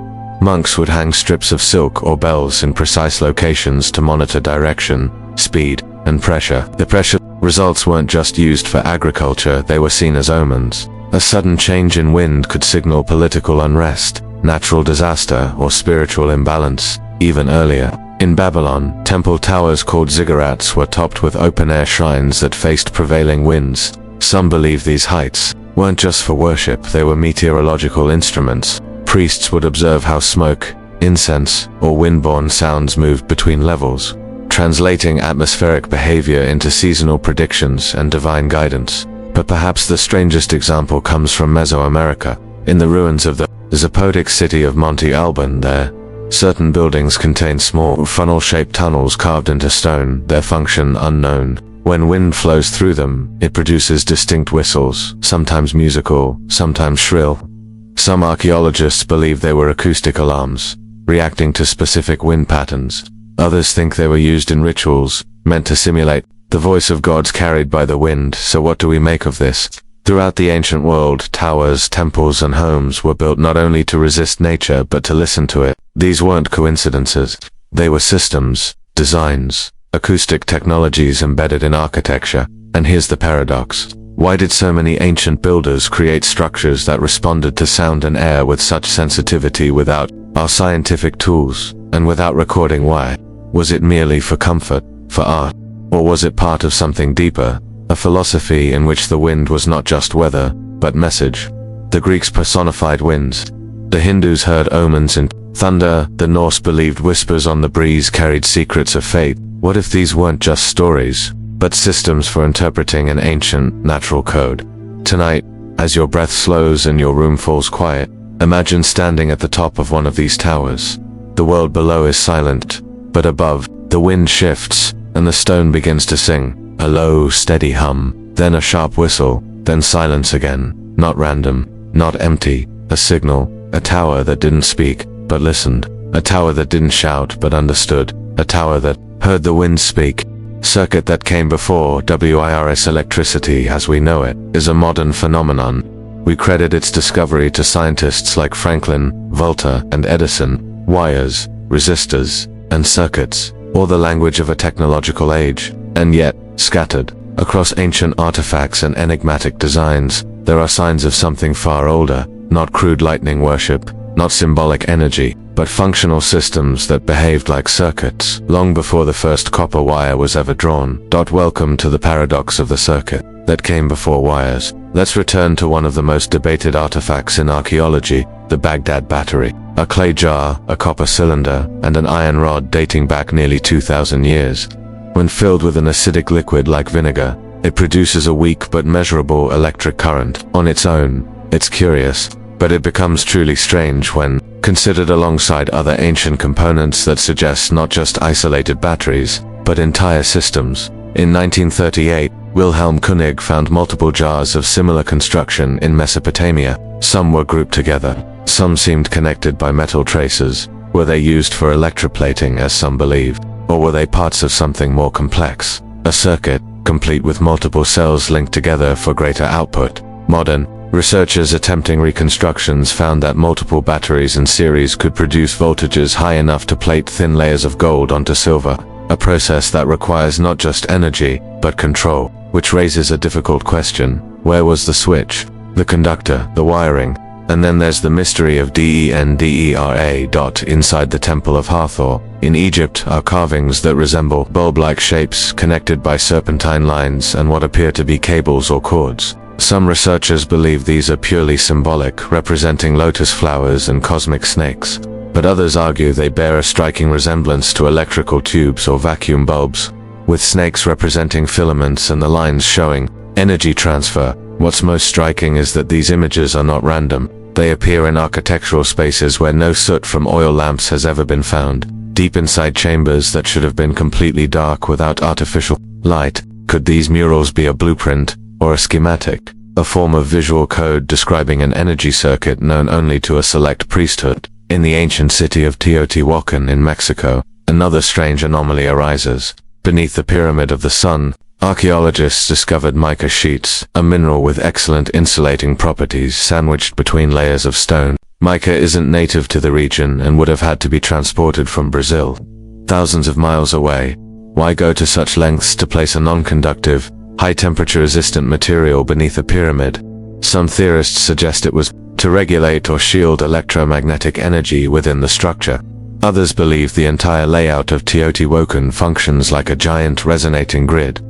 Monks would hang strips of silk or bells in precise locations to monitor direction, speed, and pressure. The pressure results weren't just used for agriculture, they were seen as omens. A sudden change in wind could signal political unrest, natural disaster, or spiritual imbalance. Even earlier, in Babylon, temple towers called ziggurats were topped with open-air shrines that faced prevailing winds. Some believe these heights weren't just for worship, they were meteorological instruments. Priests would observe how smoke, incense, or wind-borne sounds moved between levels, translating atmospheric behavior into seasonal predictions and divine guidance. But perhaps the strangest example comes from Mesoamerica. In the ruins of the Zapotic city of Monte Alban, there, certain buildings contain small, funnel-shaped tunnels carved into stone, their function unknown. When wind flows through them, it produces distinct whistles, sometimes musical, sometimes shrill. Some archaeologists believe they were acoustic alarms, reacting to specific wind patterns. Others think they were used in rituals, meant to simulate the voice of gods carried by the wind. So what do we make of this? Throughout the ancient world, towers, temples, and homes were built not only to resist nature but to listen to it. These weren't coincidences. They were systems, designs, acoustic technologies embedded in architecture. And here's the paradox. Why did so many ancient builders create structures that responded to sound and air with such sensitivity without our scientific tools, and without recording why? Was it merely for comfort, for art? Or was it part of something deeper, a philosophy in which the wind was not just weather, but message? The Greeks personified winds. The Hindus heard omens in thunder. The Norse believed whispers on the breeze carried secrets of fate. What if these weren't just stories, but systems for interpreting an ancient, natural code? Tonight, as your breath slows and your room falls quiet, imagine standing at the top of one of these towers. The world below is silent, but above, the wind shifts, and the stone begins to sing, a low, steady hum, then a sharp whistle, then silence again. Not random, not empty, a signal, a tower that didn't speak, but listened, a tower that didn't shout, but understood, a tower that heard the wind speak. Circuit that came before WIRS. Electricity as we know it is a modern phenomenon. We credit its discovery to scientists like Franklin, Volta, and Edison. Wires, resistors, and circuits, or the language of a technological age. And yet, scattered across ancient artifacts and enigmatic designs, there are signs of something far older, not crude lightning worship, not symbolic energy, but functional systems that behaved like circuits, long before the first copper wire was ever drawn. Welcome to the paradox of the circuit that came before wires. Let's return to one of the most debated artifacts in archaeology, the Baghdad battery. A clay jar, a copper cylinder, and an iron rod dating back nearly 2,000 years. When filled with an acidic liquid like vinegar, it produces a weak but measurable electric current. On its own, it's curious, but it becomes truly strange when considered alongside other ancient components that suggest not just isolated batteries, but entire systems. In 1938, Wilhelm Koenig found multiple jars of similar construction in Mesopotamia. Some were grouped together. Some seemed connected by metal traces. Were they used for electroplating, as some believed? Or were they parts of something more complex? A circuit, complete with multiple cells linked together for greater output. Modern researchers attempting reconstructions found that multiple batteries in series could produce voltages high enough to plate thin layers of gold onto silver, a process that requires not just energy, but control, which raises a difficult question. Where was the switch, the conductor, the wiring? And then there's the mystery of DENDERA. Inside the Temple of Hathor, in Egypt, are carvings that resemble bulb-like shapes connected by serpentine lines and what appear to be cables or cords. Some researchers believe these are purely symbolic, representing lotus flowers and cosmic snakes. But others argue they bear a striking resemblance to electrical tubes or vacuum bulbs, with snakes representing filaments and the lines showing energy transfer. What's most striking is that these images are not random. They appear in architectural spaces where no soot from oil lamps has ever been found, deep inside chambers that should have been completely dark without artificial light. Could these murals be a blueprint, or a schematic, a form of visual code describing an energy circuit known only to a select priesthood? In the ancient city of Teotihuacan in Mexico, another strange anomaly arises. Beneath the Pyramid of the Sun, archaeologists discovered mica sheets, a mineral with excellent insulating properties sandwiched between layers of stone. Mica isn't native to the region and would have had to be transported from Brazil, thousands of miles away. Why go to such lengths to place a non-conductive, high-temperature resistant material beneath a pyramid? Some theorists suggest it was to regulate or shield electromagnetic energy within the structure. Others believe the entire layout of Teotihuacan functions like a giant resonating grid.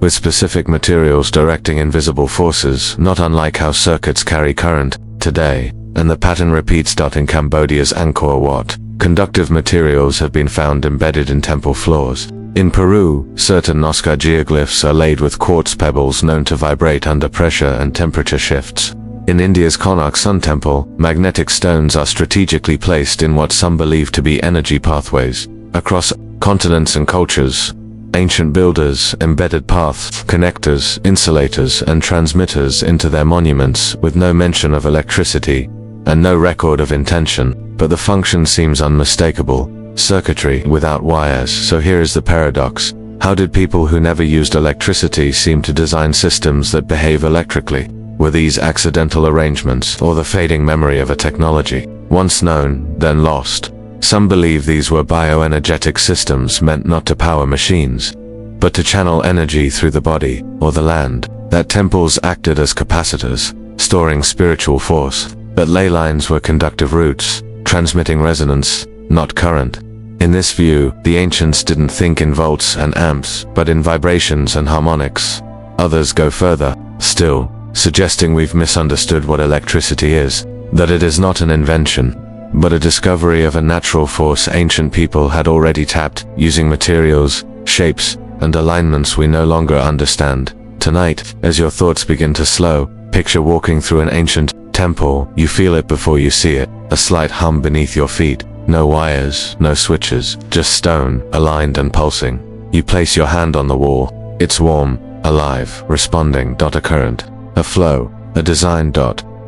with specific materials directing invisible forces, not unlike how circuits carry current today, and the pattern repeats. In Cambodia's Angkor Wat, conductive materials have been found embedded in temple floors. In Peru, certain Nazca geoglyphs are laid with quartz pebbles known to vibrate under pressure and temperature shifts. In India's Konark Sun Temple, magnetic stones are strategically placed in what some believe to be energy pathways. Across continents and cultures, ancient builders embedded paths, connectors, insulators, and transmitters into their monuments with no mention of electricity and no record of intention, but the function seems unmistakable. Circuitry without wires. So here is the paradox. How did people who never used electricity seem to design systems that behave electrically? Were these accidental arrangements or the fading memory of a technology once known, then lost? Some believe these were bioenergetic systems meant not to power machines, but to channel energy through the body or the land, that temples acted as capacitors, storing spiritual force, that ley lines were conductive routes, transmitting resonance, not current. In this view, the ancients didn't think in volts and amps, but in vibrations and harmonics. Others go further, still, suggesting we've misunderstood what electricity is, that it is not an invention, but a discovery of a natural force ancient people had already tapped, using materials, shapes, and alignments we no longer understand. Tonight, as your thoughts begin to slow, picture walking through an ancient temple. You feel it before you see it, a slight hum beneath your feet. No wires, no switches, just stone, aligned and pulsing. You place your hand on the wall. It's warm, alive, responding. A current, a flow, a design.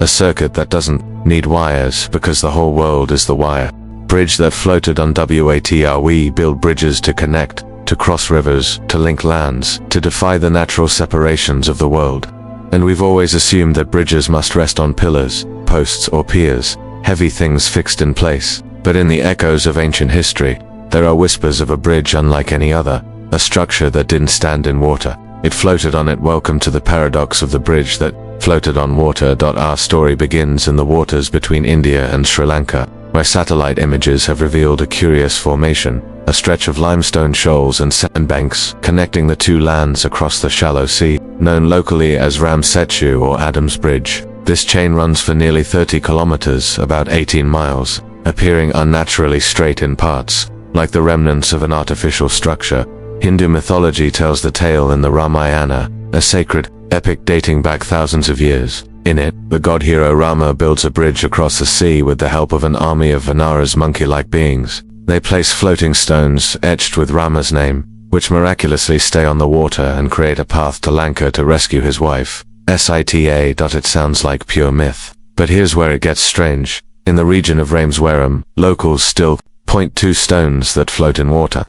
A circuit that doesn't need wires because the whole world is the wire. Bridge that floated on water. We build bridges to connect, to cross rivers, to link lands, to defy the natural separations of the world. And we've always assumed that bridges must rest on pillars, posts or piers, heavy things fixed in place. But in the echoes of ancient history, there are whispers of a bridge unlike any other, a structure that didn't stand in water. It floated on it. Welcome to the paradox of the bridge that floated on water. Our story begins in the waters between India and Sri Lanka, where satellite images have revealed a curious formation, a stretch of limestone shoals and sandbanks connecting the two lands across the shallow sea, known locally as Ram Setu or Adam's Bridge. This chain runs for nearly 30 kilometers, about 18 miles, appearing unnaturally straight in parts, like the remnants of an artificial structure. Hindu mythology tells the tale in the Ramayana, a sacred epic dating back thousands of years. In it, the god hero Rama builds a bridge across the sea with the help of an army of Vanara's monkey-like beings. They place floating stones etched with Rama's name, which miraculously stay on the water and create a path to Lanka to rescue his wife. Sita. It sounds like pure myth. But here's where it gets strange. In the region of Rameswaram, locals still point to stones that float in water.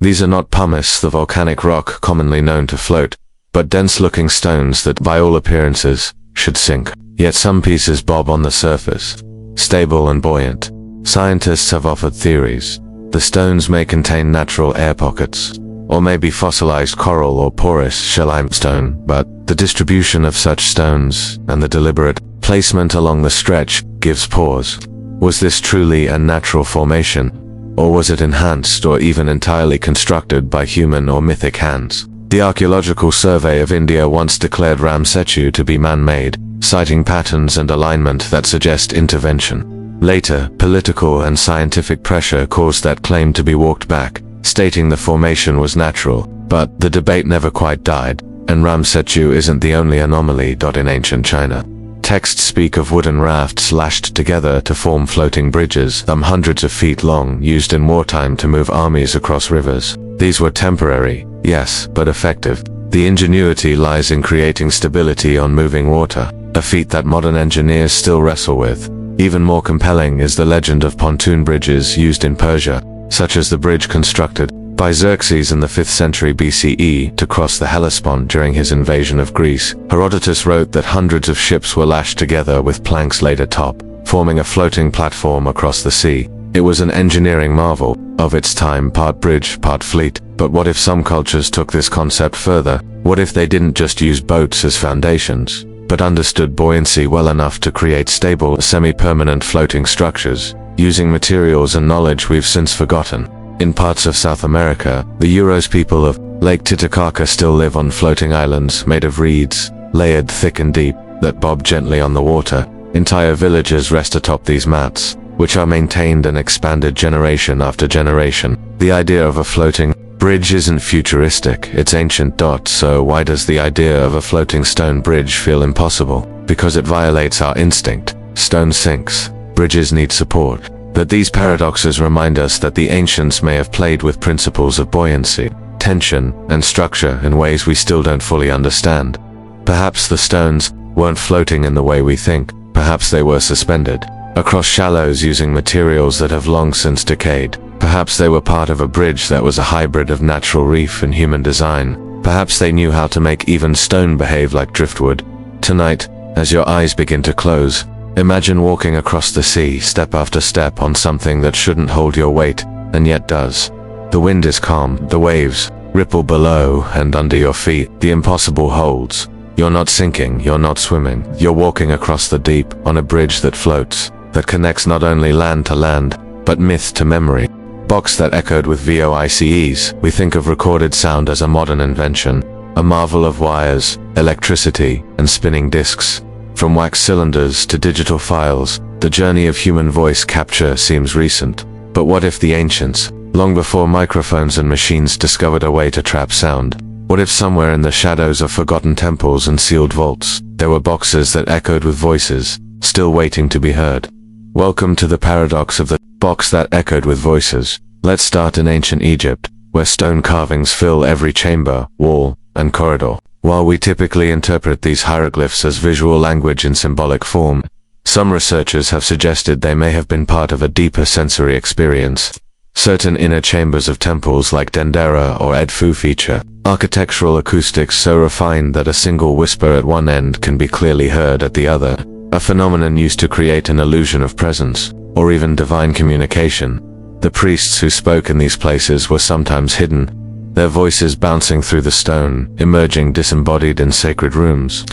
These are not pumice, the volcanic rock commonly known to float, but dense-looking stones that, by all appearances, should sink. Yet some pieces bob on the surface, stable and buoyant. Scientists have offered theories. The stones may contain natural air pockets, or maybe fossilized coral or porous shell limestone, but the distribution of such stones and the deliberate placement along the stretch gives pause. Was this truly a natural formation, or was it enhanced or even entirely constructed by human or mythic hands? The Archaeological Survey of India once declared Ram Setu to be man-made, citing patterns and alignment that suggest intervention. Later, political and scientific pressure caused that claim to be walked back, stating the formation was natural, but the debate never quite died, and Ram Setu isn't the only anomaly. In ancient China, texts speak of wooden rafts lashed together to form floating bridges, some hundreds of feet long, used in wartime to move armies across rivers. These were temporary, yes, but effective. The ingenuity lies in creating stability on moving water, a feat that modern engineers still wrestle with. Even more compelling is the legend of pontoon bridges used in Persia, such as the bridge constructed by Xerxes in the 5th century BCE to cross the Hellespont during his invasion of Greece. Herodotus wrote that hundreds of ships were lashed together with planks laid atop, forming a floating platform across the sea. It was an engineering marvel of its time, part bridge, part fleet. But what if some cultures took this concept further? What if they didn't just use boats as foundations, but understood buoyancy well enough to create stable, semi-permanent floating structures, using materials and knowledge we've since forgotten? In parts of South America, the Uros people of Lake Titicaca still live on floating islands made of reeds, layered thick and deep, that bob gently on the water. Entire villages rest atop these mats, which are maintained and expanded generation after generation. The idea of a floating bridge isn't futuristic, it's ancient. So why does the idea of a floating stone bridge feel impossible? Because it violates our instinct. Stone sinks. Bridges need support. But these paradoxes remind us that the ancients may have played with principles of buoyancy, tension, and structure in ways we still don't fully understand. Perhaps the stones weren't floating in the way we think. Perhaps they were suspended across shallows using materials that have long since decayed. Perhaps they were part of a bridge that was a hybrid of natural reef and human design. Perhaps they knew how to make even stone behave like driftwood. Tonight, as your eyes begin to close, imagine walking across the sea step after step on something that shouldn't hold your weight, and yet does. The wind is calm, the waves ripple below and under your feet. The impossible holds. You're not sinking, you're not swimming. You're walking across the deep on a bridge that floats, that connects not only land to land, but myth to memory. Box that echoed with voices. We think of recorded sound as a modern invention, a marvel of wires, electricity, and spinning discs. From wax cylinders to digital files, the journey of human voice capture seems recent. But what if the ancients, long before microphones and machines discovered a way to trap sound? What if somewhere in the shadows of forgotten temples and sealed vaults, there were boxes that echoed with voices, still waiting to be heard? Welcome to the paradox of the box that echoed with voices. Let's start in ancient Egypt, where stone carvings fill every chamber, wall, and corridor. While we typically interpret these hieroglyphs as visual language in symbolic form, some researchers have suggested they may have been part of a deeper sensory experience. Certain inner chambers of temples like Dendera or Edfu feature architectural acoustics so refined that a single whisper at one end can be clearly heard at the other, a phenomenon used to create an illusion of presence, or even divine communication. The priests who spoke in these places were sometimes hidden, their voices bouncing through the stone, emerging disembodied in sacred rooms.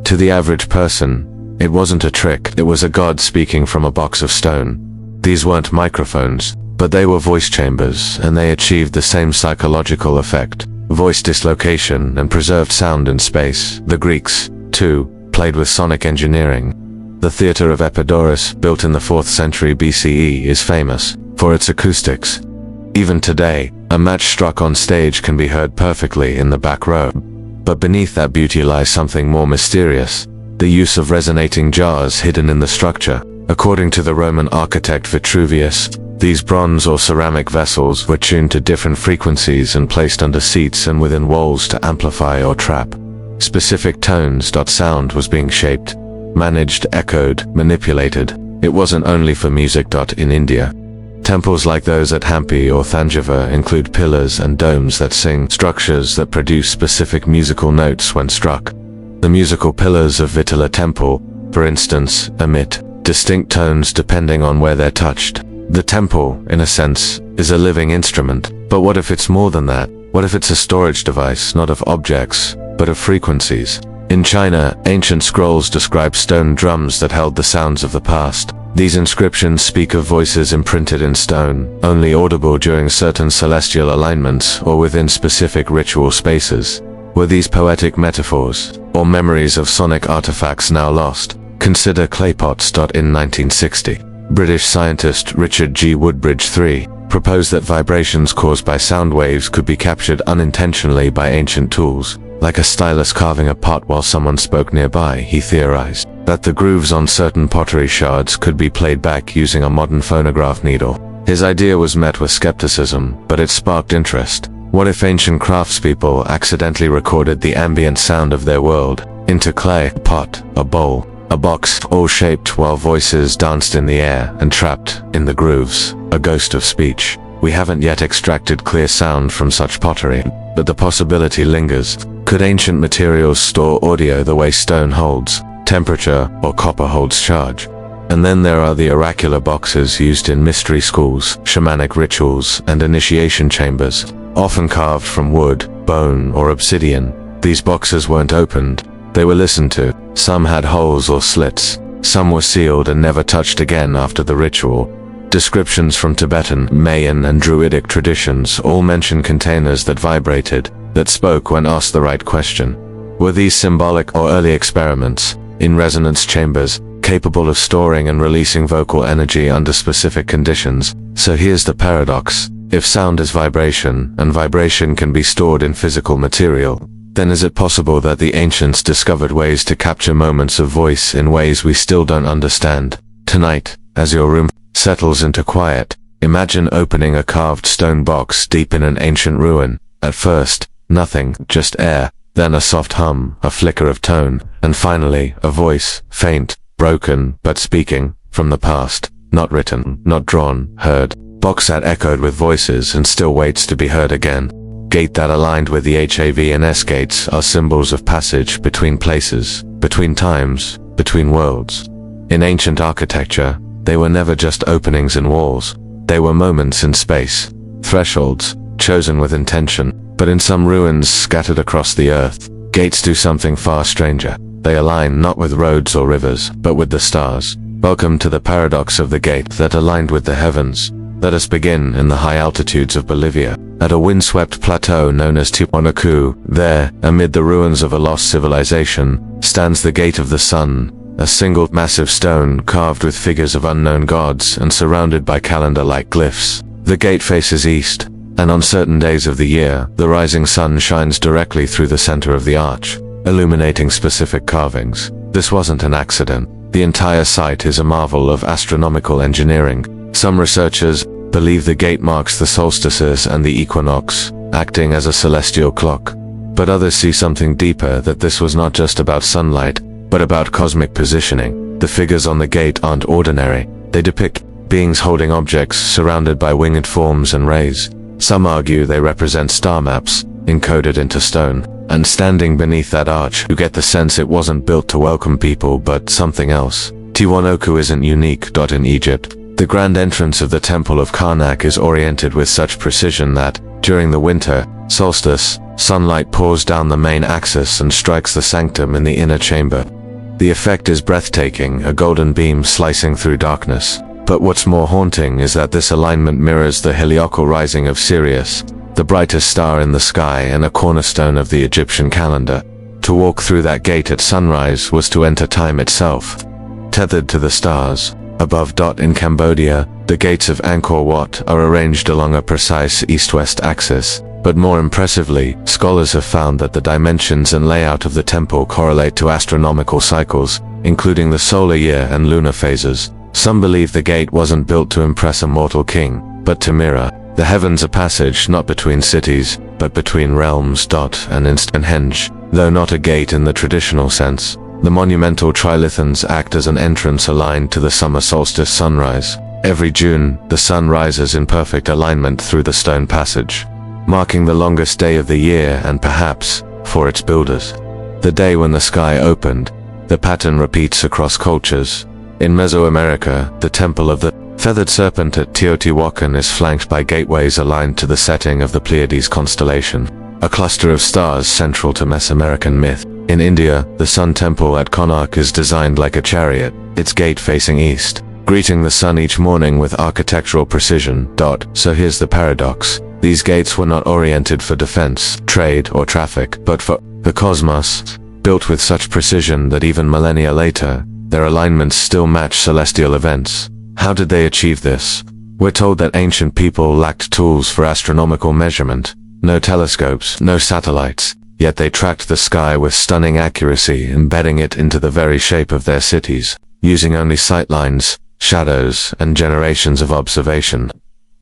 To the average person, it wasn't a trick, it was a god speaking from a box of stone. These weren't microphones, but they were voice chambers, and they achieved the same psychological effect. Voice dislocation and preserved sound in space. The Greeks, too, played with sonic engineering. The theater of Epidaurus, built in the 4th century BCE, is famous for its acoustics. Even today, a match struck on stage can be heard perfectly in the back row. But beneath that beauty lies something more mysterious, the use of resonating jars hidden in the structure. According to the Roman architect Vitruvius, these bronze or ceramic vessels were tuned to different frequencies and placed under seats and within walls to amplify or trap specific tones. Sound was being shaped, managed, echoed, manipulated. It wasn't only for music. In India, temples like those at Hampi or Thanjavur include pillars and domes that sing, structures that produce specific musical notes when struck. The musical pillars of Vitala Temple, for instance, emit distinct tones depending on where they're touched. The temple, in a sense, is a living instrument. But what if it's more than that? What if it's a storage device, not of objects, but of frequencies? In China, ancient scrolls describe stone drums that held the sounds of the past. These inscriptions speak of voices imprinted in stone, only audible during certain celestial alignments or within specific ritual spaces. Were these poetic metaphors, or memories of sonic artifacts now lost? Consider claypots. In 1960, British scientist Richard G. Woodbridge III proposed that vibrations caused by sound waves could be captured unintentionally by ancient tools, like a stylus carving a pot while someone spoke nearby. He theorized that the grooves on certain pottery shards could be played back using a modern phonograph needle. His idea was met with skepticism, but it sparked interest. What if ancient craftspeople accidentally recorded the ambient sound of their world into clay, pot, a bowl, a box, all shaped while voices danced in the air and trapped in the grooves, a ghost of speech? We haven't yet extracted clear sound from such pottery, but the possibility lingers. Could ancient materials store audio the way stone holds temperature or copper holds charge? And then there are the oracular boxes used in mystery schools, shamanic rituals, and initiation chambers, often carved from wood, bone, or obsidian. These boxes weren't opened, they were listened to. Some had holes or slits, some were sealed and never touched again after the ritual. Descriptions from Tibetan, Mayan, and Druidic traditions all mention containers that vibrated, that spoke when asked the right question. Were these symbolic or early experiments, in resonance chambers, capable of storing and releasing vocal energy under specific conditions? So here's the paradox. If sound is vibration, and vibration can be stored in physical material, then is it possible that the ancients discovered ways to capture moments of voice in ways we still don't understand? Tonight, as your room settles into quiet, imagine opening a carved stone box deep in an ancient ruin. At first, nothing, just air, then a soft hum, a flicker of tone, and finally, a voice, faint, broken, but speaking, from the past, not written, not drawn, heard. Box that echoed with voices and still waits to be heard again. Gate that aligned with the HAV and S gates are symbols of passage between places, between times, between worlds. In ancient architecture, they were never just openings in walls. They were moments in space, thresholds, chosen with intention. But in some ruins scattered across the earth, gates do something far stranger. They align not with roads or rivers, but with the stars. Welcome to the paradox of the gate that aligned with the heavens. Let us begin in the high altitudes of Bolivia. At a windswept plateau known as Tiwanaku, there, amid the ruins of a lost civilization, stands the Gate of the Sun, a single massive stone carved with figures of unknown gods and surrounded by calendar-like glyphs. The gate faces east, and on certain days of the year, the rising sun shines directly through the center of the arch, illuminating specific carvings. This wasn't an accident. The entire site is a marvel of astronomical engineering. Some researchers believe the gate marks the solstices and the equinox, acting as a celestial clock. But others see something deeper, that this was not just about sunlight, but about cosmic positioning. The figures on the gate aren't ordinary. They depict beings holding objects surrounded by winged forms and rays. Some argue they represent star maps, encoded into stone. And standing beneath that arch, you get the sense it wasn't built to welcome people, but something else. Tiwanaku isn't unique. In Egypt, the grand entrance of the Temple of Karnak is oriented with such precision that, during the winter solstice, sunlight pours down the main axis and strikes the sanctum in the inner chamber. The effect is breathtaking, a golden beam slicing through darkness. But what's more haunting is that this alignment mirrors the heliocal rising of Sirius, the brightest star in the sky and a cornerstone of the Egyptian calendar. To walk through that gate at sunrise was to enter time itself, tethered to the stars. Above. In Cambodia, the gates of Angkor Wat are arranged along a precise east-west axis. But more impressively, scholars have found that the dimensions and layout of the temple correlate to astronomical cycles, including the solar year and lunar phases. Some believe the gate wasn't built to impress a mortal king, but to mirror the heavens, a passage not between cities, but between realms. And Stonehenge, though not a gate in the traditional sense, the monumental trilithons act as an entrance aligned to the summer solstice sunrise. Every June, the sun rises in perfect alignment through the stone passage, marking the longest day of the year and perhaps, for its builders, the day when the sky opened. The pattern repeats across cultures. In Mesoamerica, the temple of the feathered serpent at Teotihuacan is flanked by gateways aligned to the setting of the Pleiades constellation, a cluster of stars central to Mesoamerican myth. In India, the Sun Temple at Konark is designed like a chariot, its gate facing east, greeting the sun each morning with architectural precision. So here's the paradox. These gates were not oriented for defense, trade, or traffic, but for the cosmos, built with such precision that even millennia later, their alignments still match celestial events. How did they achieve this? We're told that ancient people lacked tools for astronomical measurement. No telescopes, no satellites. Yet they tracked the sky with stunning accuracy, embedding it into the very shape of their cities, using only sightlines, shadows, and generations of observation.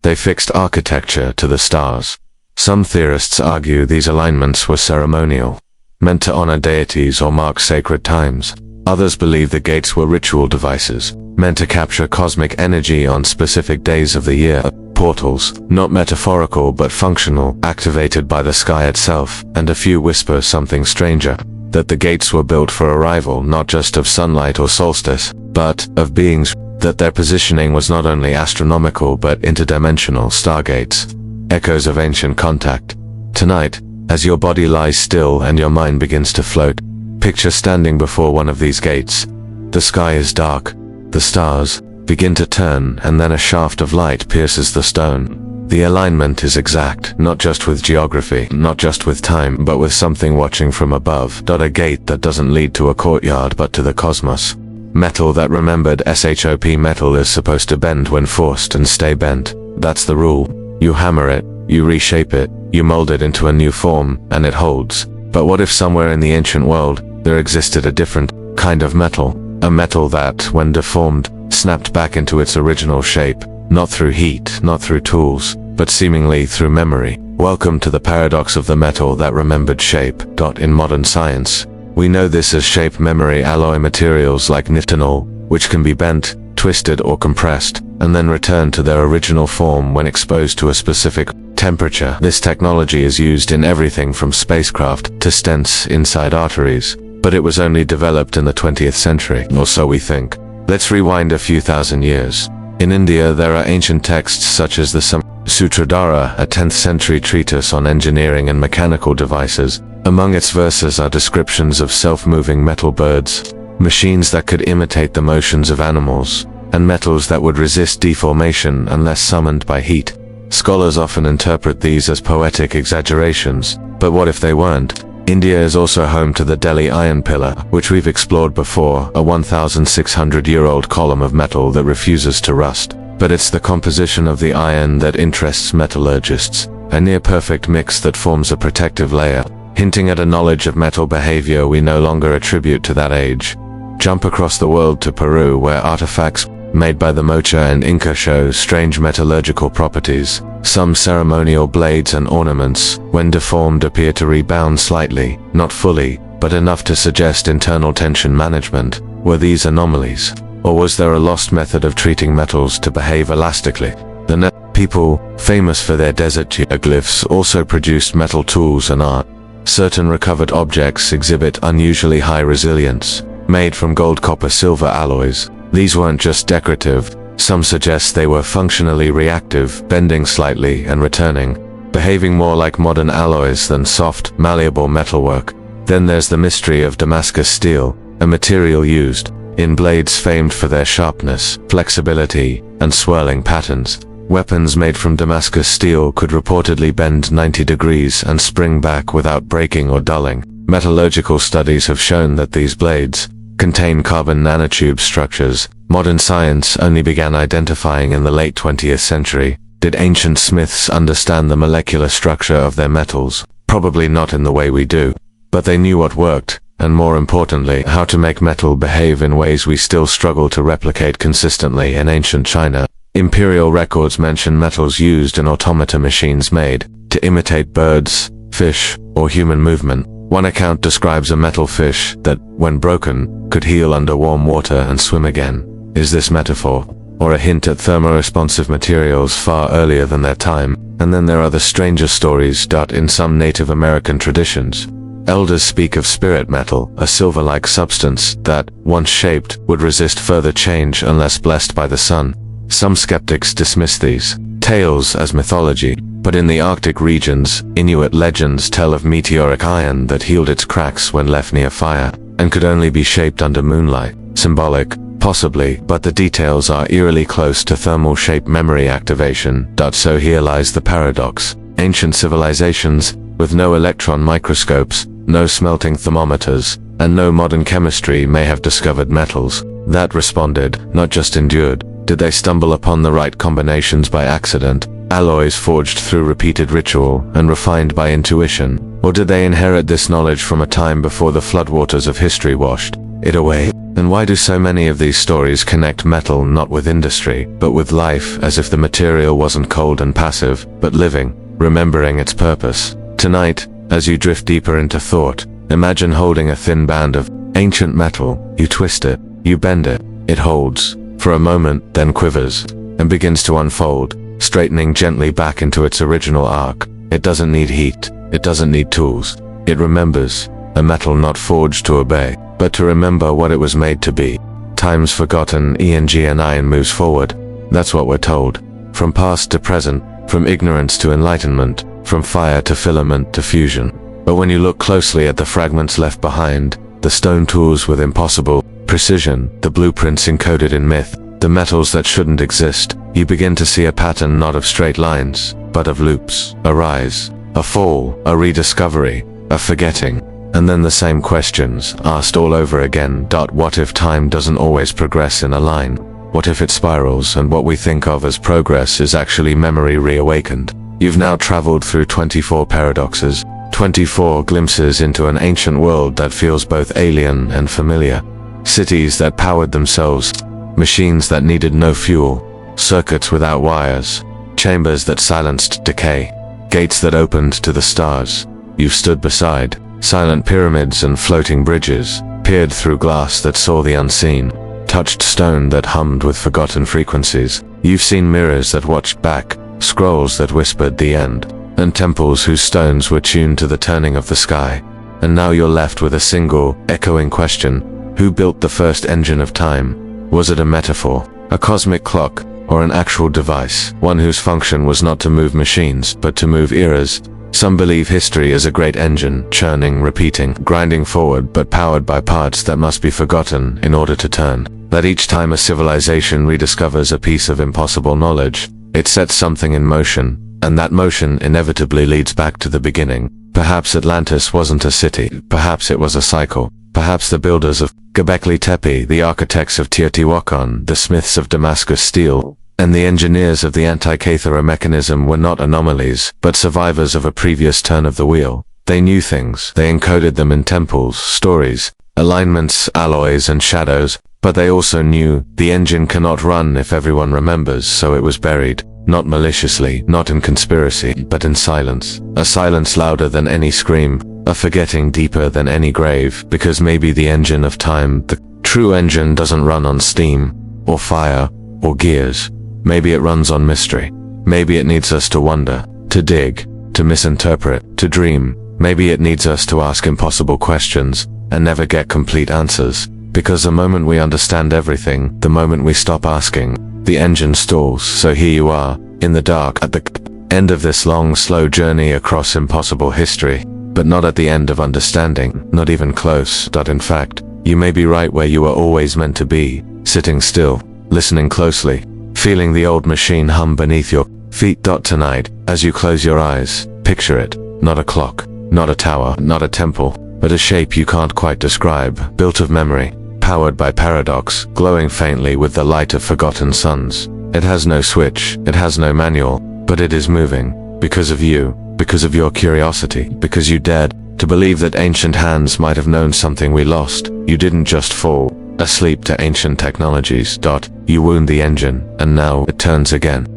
They fixed architecture to the stars. Some theorists argue these alignments were ceremonial, meant to honor deities or mark sacred times. Others believe the gates were ritual devices, meant to capture cosmic energy on specific days of the year. Portals, not metaphorical but functional, activated by the sky itself. And a few whisper something stranger, that the gates were built for arrival not just of sunlight or solstice, but of beings, that their positioning was not only astronomical but interdimensional. Stargates, echoes of ancient contact. Tonight, as your body lies still and your mind begins to float, picture standing before one of these gates. The sky is dark, the stars, begin to turn, and then a shaft of light pierces the stone. The alignment is exact, not just with geography, not just with time, but with something watching from above. A gate that doesn't lead to a courtyard but to the cosmos. Metal that remembered. SHOP metal is supposed to bend when forced and stay bent. That's the rule. You hammer it, you reshape it, you mold it into a new form, and it holds. But what if somewhere in the ancient world, there existed a different kind of metal? A metal that, when deformed, snapped back into its original shape. Not through heat, not through tools, but seemingly through memory. Welcome to the paradox of the metal that remembered shape. In modern science, we know this as shape memory. Alloy materials like nitinol, which can be bent, twisted or compressed, and then returned to their original form when exposed to a specific temperature. This technology is used in everything from spacecraft to stents inside arteries, but it was only developed in the 20th century, or so we think. Let's rewind a few thousand years. In India, there are ancient texts such as the Sutradhara, a 10th century treatise on engineering and mechanical devices. Among its verses are descriptions of self-moving metal birds, machines that could imitate the motions of animals, and metals that would resist deformation unless summoned by heat. Scholars often interpret these as poetic exaggerations, but what if they weren't? India is also home to the Delhi Iron Pillar, which we've explored before, a 1,600-year-old column of metal that refuses to rust. But it's the composition of the iron that interests metallurgists, a near-perfect mix that forms a protective layer, hinting at a knowledge of metal behavior we no longer attribute to that age. Jump across the world to Peru, where artifacts made by the Mocha and Inca show strange metallurgical properties. Some ceremonial blades and ornaments, when deformed, appear to rebound slightly, not fully, but enough to suggest internal tension management. Were these anomalies? Or was there a lost method of treating metals to behave elastically? The people, famous for their desert geoglyphs, also produced metal tools and art. Certain recovered objects exhibit unusually high resilience, made from gold, copper, silver alloys. These weren't just decorative. Some suggest they were functionally reactive, bending slightly and returning, behaving more like modern alloys than soft, malleable metalwork. Then there's the mystery of Damascus steel, a material used in blades famed for their sharpness, flexibility, and swirling patterns. Weapons made from Damascus steel could reportedly bend 90 degrees and spring back without breaking or dulling. Metallurgical studies have shown that these blades contain carbon nanotube structures. Modern science only began identifying in the late 20th century. Did ancient smiths understand the molecular structure of their metals? Probably not in the way we do. But they knew what worked, and more importantly, how to make metal behave in ways we still struggle to replicate consistently. In ancient China, imperial records mention metals used in automata machines made to imitate birds, fish, or human movement. One account describes a metal fish that, when broken, could heal under warm water and swim again. Is this metaphor, or a hint at thermoresponsive materials far earlier than their time? And then there are the stranger stories. In some Native American traditions, elders speak of spirit metal, a silver-like substance that, once shaped, would resist further change unless blessed by the sun. Some skeptics dismiss these tales as mythology, but in the Arctic regions, Inuit legends tell of meteoric iron that healed its cracks when left near fire, and could only be shaped under moonlight. Symbolic, possibly, but the details are eerily close to thermal shape memory activation. So here lies the paradox. Ancient civilizations, with no electron microscopes, no smelting thermometers, and no modern chemistry, may have discovered metals that responded, not just endured. Did they stumble upon the right combinations by accident, alloys forged through repeated ritual and refined by intuition? Or did they inherit this knowledge from a time before the floodwaters of history washed it away? And why do so many of these stories connect metal not with industry, but with life, as if the material wasn't cold and passive, but living, remembering its purpose? Tonight, as you drift deeper into thought, imagine holding a thin band of ancient metal. You twist it, you bend it, it holds for a moment, then quivers, and begins to unfold, straightening gently back into its original arc. It doesn't need heat, it doesn't need tools. It remembers, a metal not forged to obey, but to remember what it was made to be. Time's forgotten, and iron moves forward. That's what we're told. From past to present, from ignorance to enlightenment, from fire to filament to fusion. But when you look closely at the fragments left behind, the stone tools with impossible precision, the blueprints encoded in myth, the metals that shouldn't exist, you begin to see a pattern not of straight lines, but of loops, a rise, a fall, a rediscovery, a forgetting. And then the same questions, asked all over again. What if time doesn't always progress in a line? What if it spirals and what we think of as progress is actually memory reawakened? You've now traveled through 24 paradoxes, 24 glimpses into an ancient world that feels both alien and familiar. Cities that powered themselves, machines that needed no fuel, circuits without wires, chambers that silenced decay, gates that opened to the stars. You've stood beside silent pyramids and floating bridges, peered through glass that saw the unseen, touched stone that hummed with forgotten frequencies. You've seen mirrors that watched back, scrolls that whispered the end, and temples whose stones were tuned to the turning of the sky. And now you're left with a single, echoing question: who built the first engine of time? Was it a metaphor, a cosmic clock, or an actual device, one whose function was not to move machines, but to move eras? Some believe history is a great engine, churning, repeating, grinding forward, but powered by parts that must be forgotten in order to turn. That each time a civilization rediscovers a piece of impossible knowledge, it sets something in motion, and that motion inevitably leads back to the beginning. Perhaps Atlantis wasn't a city, perhaps it was a cycle. Perhaps the builders of Göbekli Tepe, the architects of Teotihuacan, the smiths of Damascus steel, and the engineers of the Antikythera mechanism were not anomalies, but survivors of a previous turn of the wheel. They knew things, they encoded them in temples, stories, alignments, alloys, and shadows, but they also knew the engine cannot run if everyone remembers, so it was buried, not maliciously, not in conspiracy, but in silence. A silence louder than any scream, a forgetting deeper than any grave, because maybe the engine of time, the true engine, doesn't run on steam, or fire, or gears. Maybe it runs on mystery. Maybe it needs us to wonder, to dig, to misinterpret, to dream. Maybe it needs us to ask impossible questions and never get complete answers. Because the moment we understand everything, the moment we stop asking, the engine stalls. So here you are, in the dark, at the end of this long, slow journey across impossible history, but not at the end of understanding, not even close. In fact, you may be right where you were always meant to be, sitting still, listening closely, feeling the old machine hum beneath your feet. Tonight, as you close your eyes, picture it, not a clock, not a tower, not a temple, but a shape you can't quite describe, built of memory, powered by paradox, glowing faintly with the light of forgotten suns. It has no switch, it has no manual, but it is moving, because of you, because of your curiosity, because you dared to believe that ancient hands might have known something we lost. You didn't just fall asleep to ancient technologies. You wound the engine, and now it turns again.